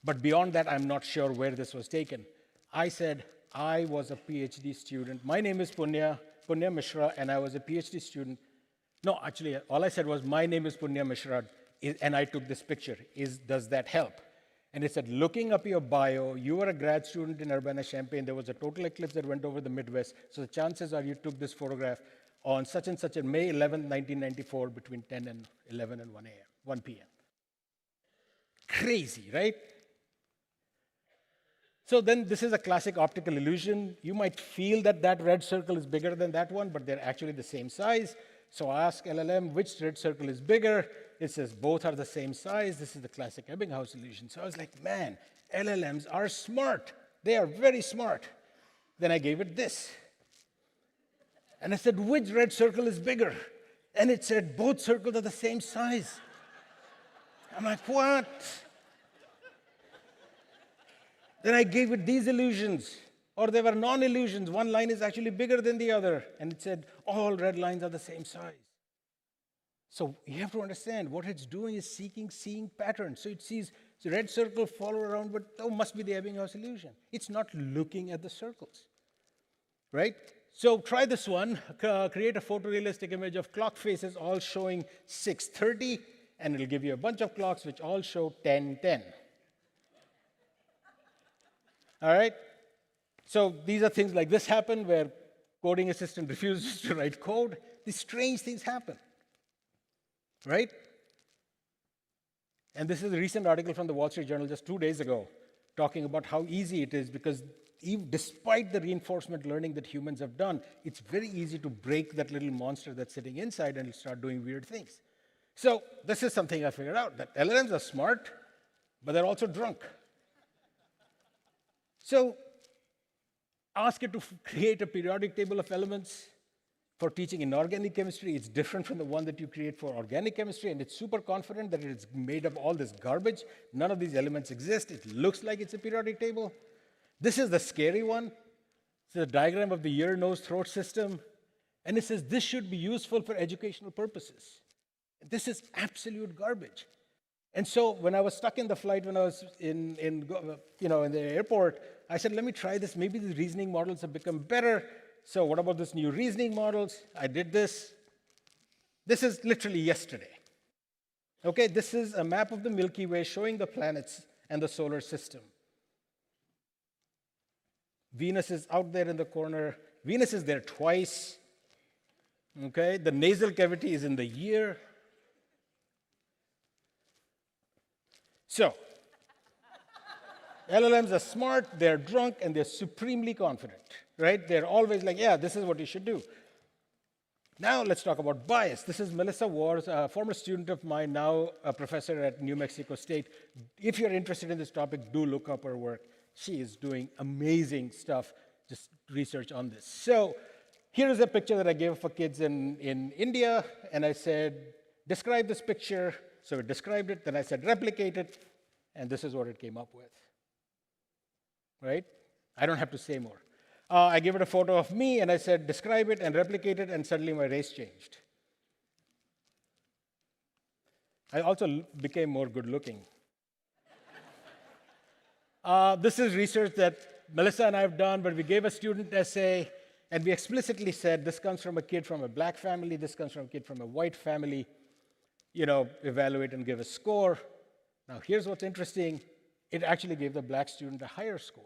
But beyond that, I'm not sure where this was taken. I said, I was a PhD student. My name is Punya Mishra, and I was a PhD student. No, actually, all I said was, my name is Punya Mishra, and I took this picture. Does that help? And it said, looking up your bio, you were a grad student in Urbana-Champaign. There was a total eclipse that went over the Midwest. So the chances are you took this photograph on such and such a May 11, 1994, between 10 and 11 and 1 p.m. Crazy, right? So then this is a classic optical illusion. You might feel that that red circle is bigger than that one, but they're actually the same size. So I ask LLM, which red circle is bigger? It says both are the same size. This is the classic Ebbinghaus illusion. So I was like, man, LLMs are smart. They are very smart. Then I gave it this. And I said, which red circle is bigger? And it said, both circles are the same size. I'm like, what? Then I gave it these illusions. Or they were non-illusions. One line is actually bigger than the other. And it said, all red lines are the same size. So you have to understand what it's doing is seeing patterns. So it sees the red circle follow around, but oh, must be the Ebbinghaus illusion. It's not looking at the circles, right? So try this one. Create a photorealistic image of clock faces all showing 6:30, and it'll give you a bunch of clocks which all show 10:10. All right? So these are things like this happen where coding assistant refuses to write code. These strange things happen, right? And this is a recent article from the Wall Street Journal just 2 days ago, talking about how easy it is because despite the reinforcement learning that humans have done, it's very easy to break that little monster that's sitting inside and it'll start doing weird things. So this is something I figured out, that LLMs are smart, but they're also drunk. So ask it to create a periodic table of elements for teaching inorganic chemistry. It's different from the one that you create for organic chemistry, and it's super confident that it's made up all this garbage. None of these elements exist. It looks like it's a periodic table. This is the scary one. It's a diagram of the ear, nose, throat system. And it says this should be useful for educational purposes. This is absolute garbage. And so when I was stuck in the flight, when I was in the airport, I said, let me try this. Maybe the reasoning models have become better. So what about this new reasoning models? I did this. This is literally yesterday. Okay, this is a map of the Milky Way showing the planets and the solar system. Venus is out there in the corner. Venus is there twice. Okay, the nasal cavity is in the ear. So, LLMs are smart, they're drunk, and they're supremely confident, right? They're always like, yeah, this is what you should do. Now let's talk about bias. This is Melissa Wars, a former student of mine, now a professor at New Mexico State. If you're interested in this topic, do look up her work. She is doing amazing stuff, just research on this. So here is a picture that I gave for kids in India, and I said, describe this picture. So it described it, then I said, replicate it, and this is what it came up with, right? I don't have to say more. I gave it a photo of me, and I said, describe it and replicate it, and suddenly my race changed. I also became more good-looking. This is research that Melissa and I have done, but we gave a student essay, and we explicitly said, this comes from a kid from a black family, this comes from a kid from a white family. Evaluate and give a score. Now, here's what's interesting. It actually gave the black student a higher score.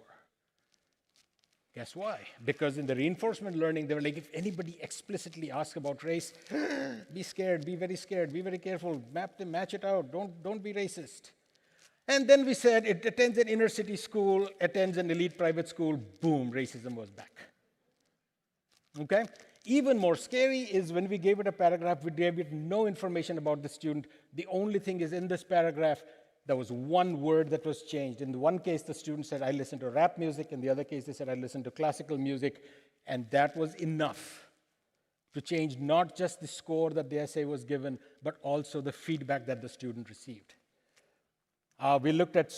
Guess why? Because in the reinforcement learning, they were like, if anybody explicitly asks about race, be scared, be very scared, be very careful, match it out, don't be racist. And then we said, it attends an inner city school, attends an elite private school, boom, racism was back. Okay? Even more scary is when we gave it a paragraph, we gave it no information about the student. The only thing is in this paragraph, there was one word that was changed. In the one case, the student said, I listen to rap music. In the other case, they said, I listen to classical music. And that was enough to change not just the score that the essay was given, but also the feedback that the student received. We looked at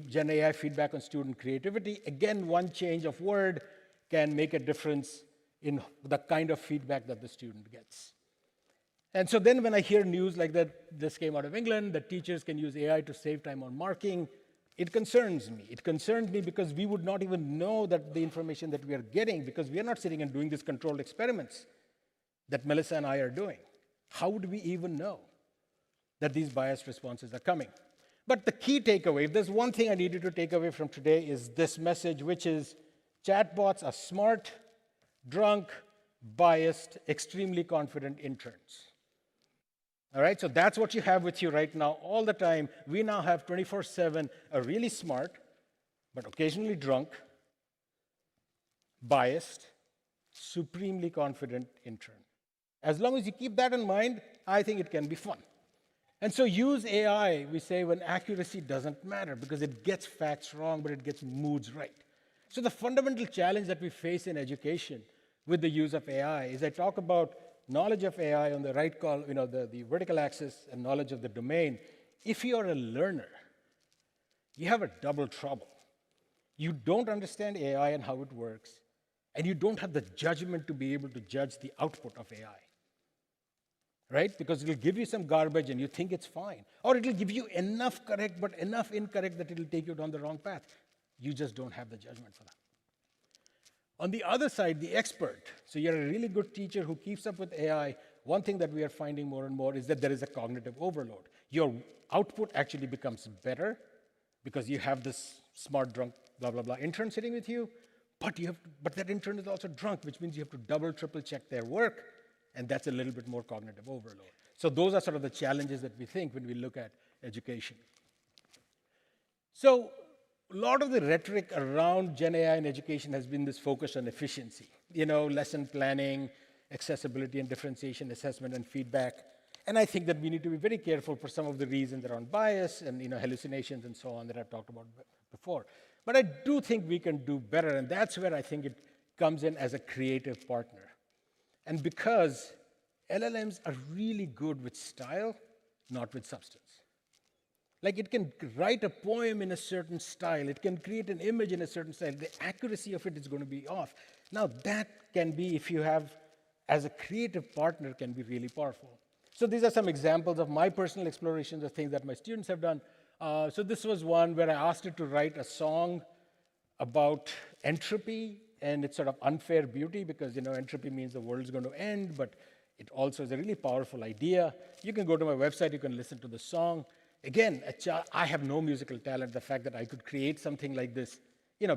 Gen AI feedback on student creativity. Again, one change of word can make a difference in the kind of feedback that the student gets. And so then when I hear news like that, this came out of England, that teachers can use AI to save time on marking, it concerns me. It concerns me because we would not even know that the information that we are getting, because we are not sitting and doing these controlled experiments that Melissa and I are doing. How would we even know that these biased responses are coming? But the key takeaway, if there's one thing I needed to take away from today, is this message, which is chatbots are smart, drunk, biased, extremely confident interns. All right, so that's what you have with you right now all the time. We now have 24/7 a really smart, but occasionally drunk, biased, supremely confident intern. As long as you keep that in mind, I think it can be fun. And so use AI, we say, when accuracy doesn't matter, because it gets facts wrong, but it gets moods right. So the fundamental challenge that we face in education with the use of AI is I talk about knowledge of AI on the right the vertical axis and knowledge of the domain. If you're a learner, you have a double trouble. You don't understand AI and how it works, and you don't have the judgment to be able to judge the output of AI. right? Because it'll give you some garbage and you think it's fine. Or it'll give you enough correct but enough incorrect that it'll take you down the wrong path. You just don't have the judgment for that. On the other side, the expert. So you're a really good teacher who keeps up with AI. One thing that we are finding more and more is that there is a cognitive overload. Your output actually becomes better because you have this smart, drunk, blah, blah, blah intern sitting with you, but that intern is also drunk, which means you have to double, triple check their work, and that's a little bit more cognitive overload. So those are sort of the challenges that we think when we look at education. So a lot of the rhetoric around Gen AI in education has been this focus on efficiency, lesson planning, accessibility and differentiation, assessment and feedback. And I think that we need to be very careful for some of the reasons around bias and hallucinations and so on that I've talked about before. But I do think we can do better, and that's where I think it comes in as a creative partner. And because LLMs are really good with style, not with substance. Like it can write a poem in a certain style, it can create an image in a certain style, the accuracy of it is going to be off. Now that can be, if you have, as a creative partner, can be really powerful. So these are some examples of my personal explorations of things that my students have done. So this was one where I asked it to write a song about entropy and its sort of unfair beauty, because entropy means the world's going to end, but it also is a really powerful idea. You can go to my website, you can listen to the song. Again, I have no musical talent. The fact that I could create something like this,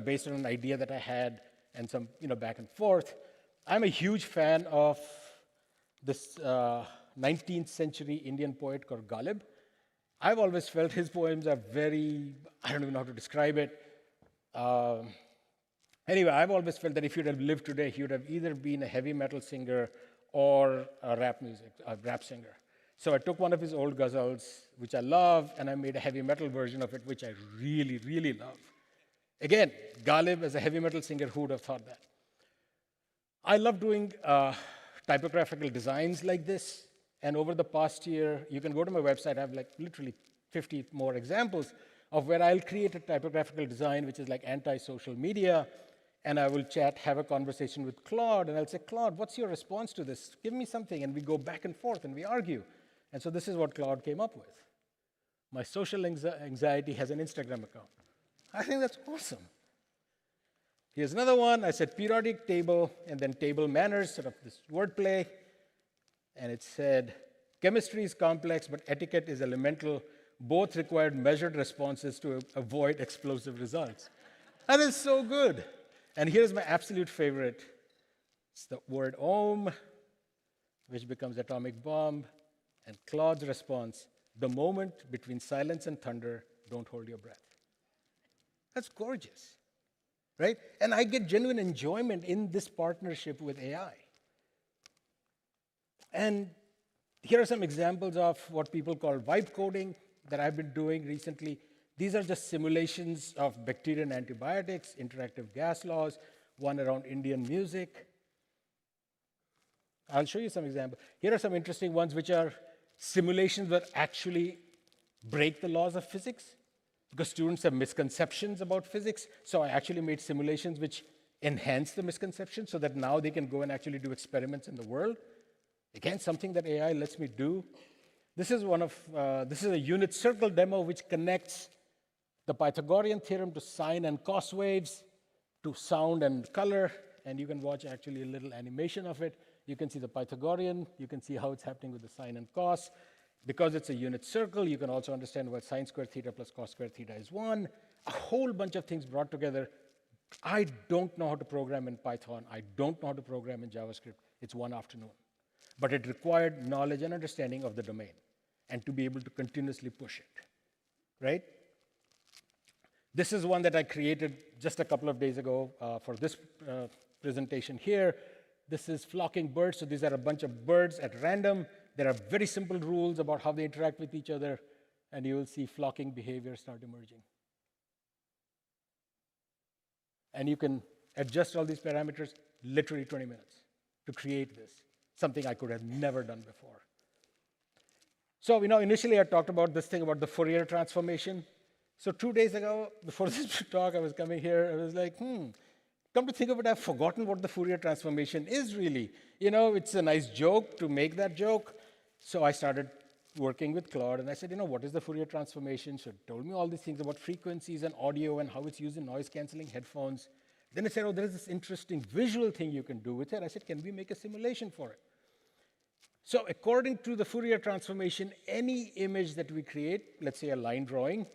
based on an idea that I had and some, back and forth. I'm a huge fan of this 19th century Indian poet called Ghalib. I've always felt his poems are very, I don't even know how to describe it. Anyway, I've always felt that if he would have lived today, he would have either been a heavy metal singer or a rap singer. So I took one of his old ghazals, which I love, and I made a heavy metal version of it, which I really, really love. Again, Ghalib as a heavy metal singer, who would have thought that? I love doing typographical designs like this. And over the past year, you can go to my website, I have like literally 50 more examples of where I'll create a typographical design, which is like anti-social media, and I will have a conversation with Claude, and I'll say, Claude, what's your response to this? Give me something, and we go back and forth, and we argue. And so this is what Claude came up with. My social anxiety has an Instagram account. I think that's awesome. Here's another one. I said periodic table, and then table manners, sort of this wordplay. And it said, chemistry is complex, but etiquette is elemental. Both required measured responses to avoid explosive results. That is so good. And here's my absolute favorite. It's the word Om, which becomes atomic bomb. And Claude's response, the moment between silence and thunder, don't hold your breath. That's gorgeous, right? And I get genuine enjoyment in this partnership with AI. And here are some examples of what people call vibe coding that I've been doing recently. These are just simulations of bacteria and antibiotics, interactive gas laws, one around Indian music. I'll show you some examples. Here are some interesting ones, which are simulations that actually break the laws of physics, because students have misconceptions about physics. So I actually made simulations which enhance the misconceptions so that now they can go and actually do experiments in the world. Again, something that AI lets me do. This is a unit circle demo which connects the Pythagorean theorem to sine and cos waves, to sound and color, and you can watch actually a little animation of it. You can see the Pythagorean, you can see how it's happening with the sine and cos. Because it's a unit circle, you can also understand why sine squared theta plus cos squared theta is 1. A whole bunch of things brought together. I don't know how to program in Python. I don't know how to program in JavaScript. It's one afternoon. But it required knowledge and understanding of the domain and to be able to continuously push it, right? This is one that I created just a couple of days ago for this presentation here. This is flocking birds. So these are a bunch of birds at random. There are very simple rules about how they interact with each other, and you will see flocking behavior start emerging. And you can adjust all these parameters literally 20 minutes to create this, something I could have never done before. So, initially I talked about this thing about the Fourier transformation. So 2 days ago, before this talk, I was coming here, I was like, come to think of it, I've forgotten what the Fourier transformation is really. It's a nice joke to make that joke. So I started working with Claude, and I said, what is the Fourier transformation? So it told me all these things about frequencies and audio and how it's used in noise-canceling headphones. Then it said, there is this interesting visual thing you can do with it. I said, can we make a simulation for it? So according to the Fourier transformation, any image that we create, let's say a line drawing,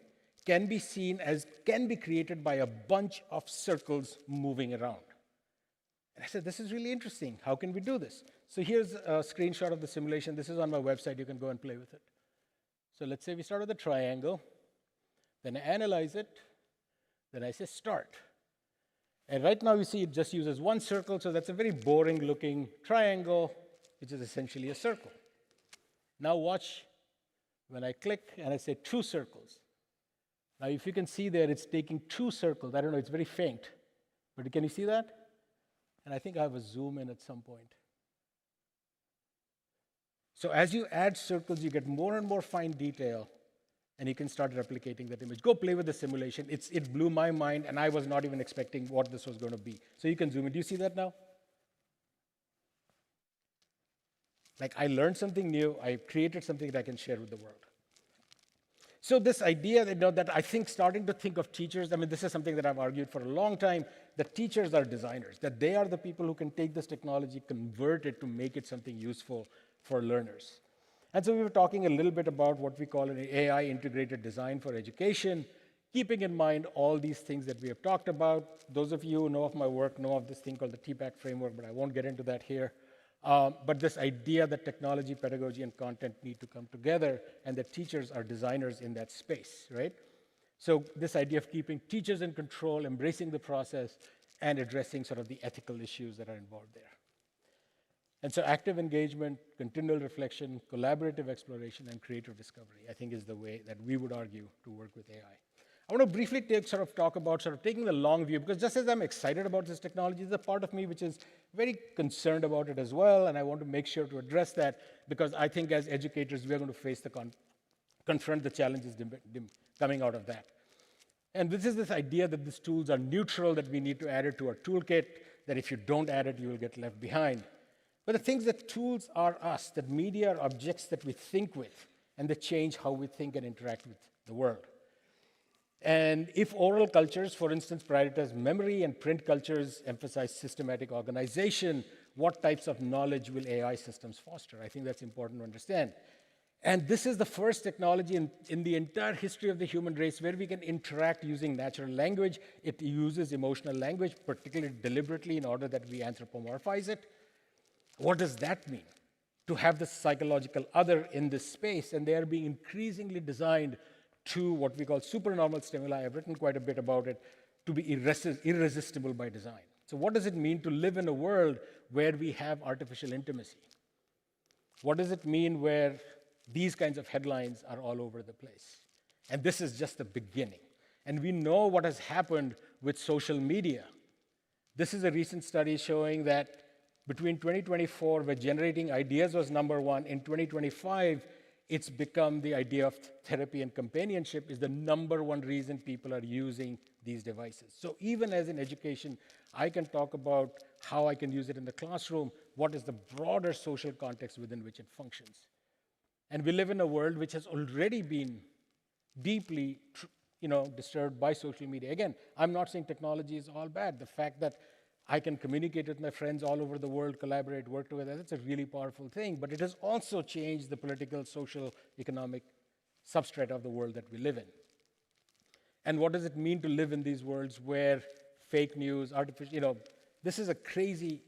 can be created by a bunch of circles moving around. And I said, this is really interesting. How can we do this? So here's a screenshot of the simulation. This is on my website. You can go and play with it. So let's say we start with a triangle. Then I analyze it. Then I say start. And right now you see it just uses one circle. So that's a very boring looking triangle, which is essentially a circle. Now watch when I click and I say 2 circles. Now if you can see there, it's taking 2 circles. I don't know, it's very faint. But can you see that? And I think I have a zoom in at some point. So as you add circles, you get more and more fine detail, and you can start replicating that image. Go play with the simulation. It blew my mind, and I was not even expecting what this was going to be. So you can zoom in. Do you see that now? Like, I learned something new. I created something that I can share with the world. So this idea that I think, starting to think of teachers, I mean, this is something that I've argued for a long time, that teachers are designers, that they are the people who can take this technology, convert it to make it something useful for learners. And so we were talking a little bit about what we call an AI integrated design for education, keeping in mind all these things that we have talked about. Those of you who know of my work know of this thing called the TPACK framework, but I won't get into that here. But this idea that technology, pedagogy, and content need to come together, and that teachers are designers in that space, right? So this idea of keeping teachers in control, embracing the process, and addressing sort of the ethical issues that are involved there. And so active engagement, continual reflection, collaborative exploration, and creative discovery, I think, is the way that we would argue to work with AI. I want to briefly talk about taking the long view, because just as I'm excited about this technology, there's a part of me which is very concerned about it as well, and I want to make sure to address that, because I think as educators, we're going to face confront the challenges coming out of that. And this is this idea that these tools are neutral, that we need to add it to our toolkit, that if you don't add it, you will get left behind. But the things that tools are us, that media are objects that we think with, and they change how we think and interact with the world. And if oral cultures, for instance, prioritize memory and print cultures emphasize systematic organization, what types of knowledge will AI systems foster? I think that's important to understand. And this is the first technology in the entire history of the human race where we can interact using natural language. It uses emotional language, particularly deliberately, in order that we anthropomorphize it. What does that mean? To have the psychological other in this space, and they are being increasingly designed to what we call supernormal stimuli. I've written quite a bit about it, to be irresistible by design. So what does it mean to live in a world where we have artificial intimacy? What does it mean where these kinds of headlines are all over the place? And this is just the beginning. And we know what has happened with social media. This is a recent study showing that between 2024, where generating ideas was #1, in 2025, it's become the idea of therapy and companionship is the #1 reason people are using these devices. So even as in education, I can talk about how I can use it in the classroom, what is the broader social context within which it functions. And we live in a world which has already been deeply disturbed by social media. Again, I'm not saying technology is all bad. The fact that I can communicate with my friends all over the world, collaborate, work together, that's a really powerful thing. But it has also changed the political, social, economic substrate of the world that we live in. And what does it mean to live in these worlds where fake news, this is a crazy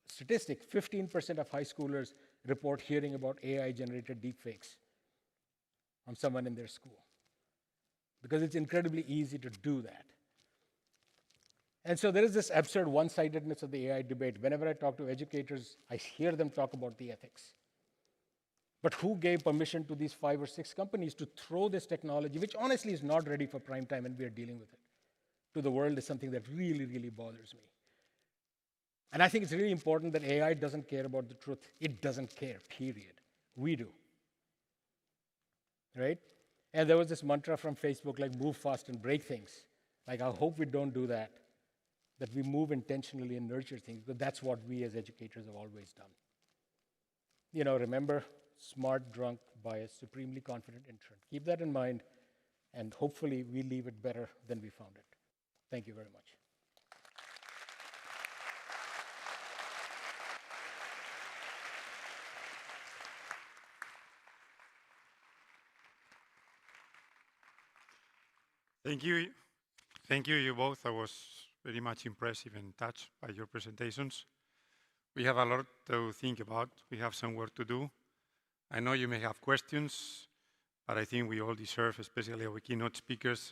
statistic. 15% of high schoolers report hearing about AI-generated deepfakes from someone in their school, because it's incredibly easy to do that. And so there is this absurd one-sidedness of the AI debate. Whenever I talk to educators, I hear them talk about the ethics. But who gave permission to these 5 or 6 companies to throw this technology, which honestly is not ready for prime time, and we are dealing with it, to the world is something that really, really bothers me. And I think it's really important that AI doesn't care about the truth. It doesn't care, period. We do. Right? And there was this mantra from Facebook, like move fast and break things. Like, I hope we don't do that we move intentionally and nurture things, because that's what we as educators have always done. Remember smart drunk by a supremely confident intern. Keep that in mind, and hopefully we leave it better than we found it. Thank you very much. Thank you. Thank you, you both. I was very much impressed and touched by your presentations. We have a lot to think about. We have some work to do. I know you may have questions, but I think we all deserve, especially our keynote speakers,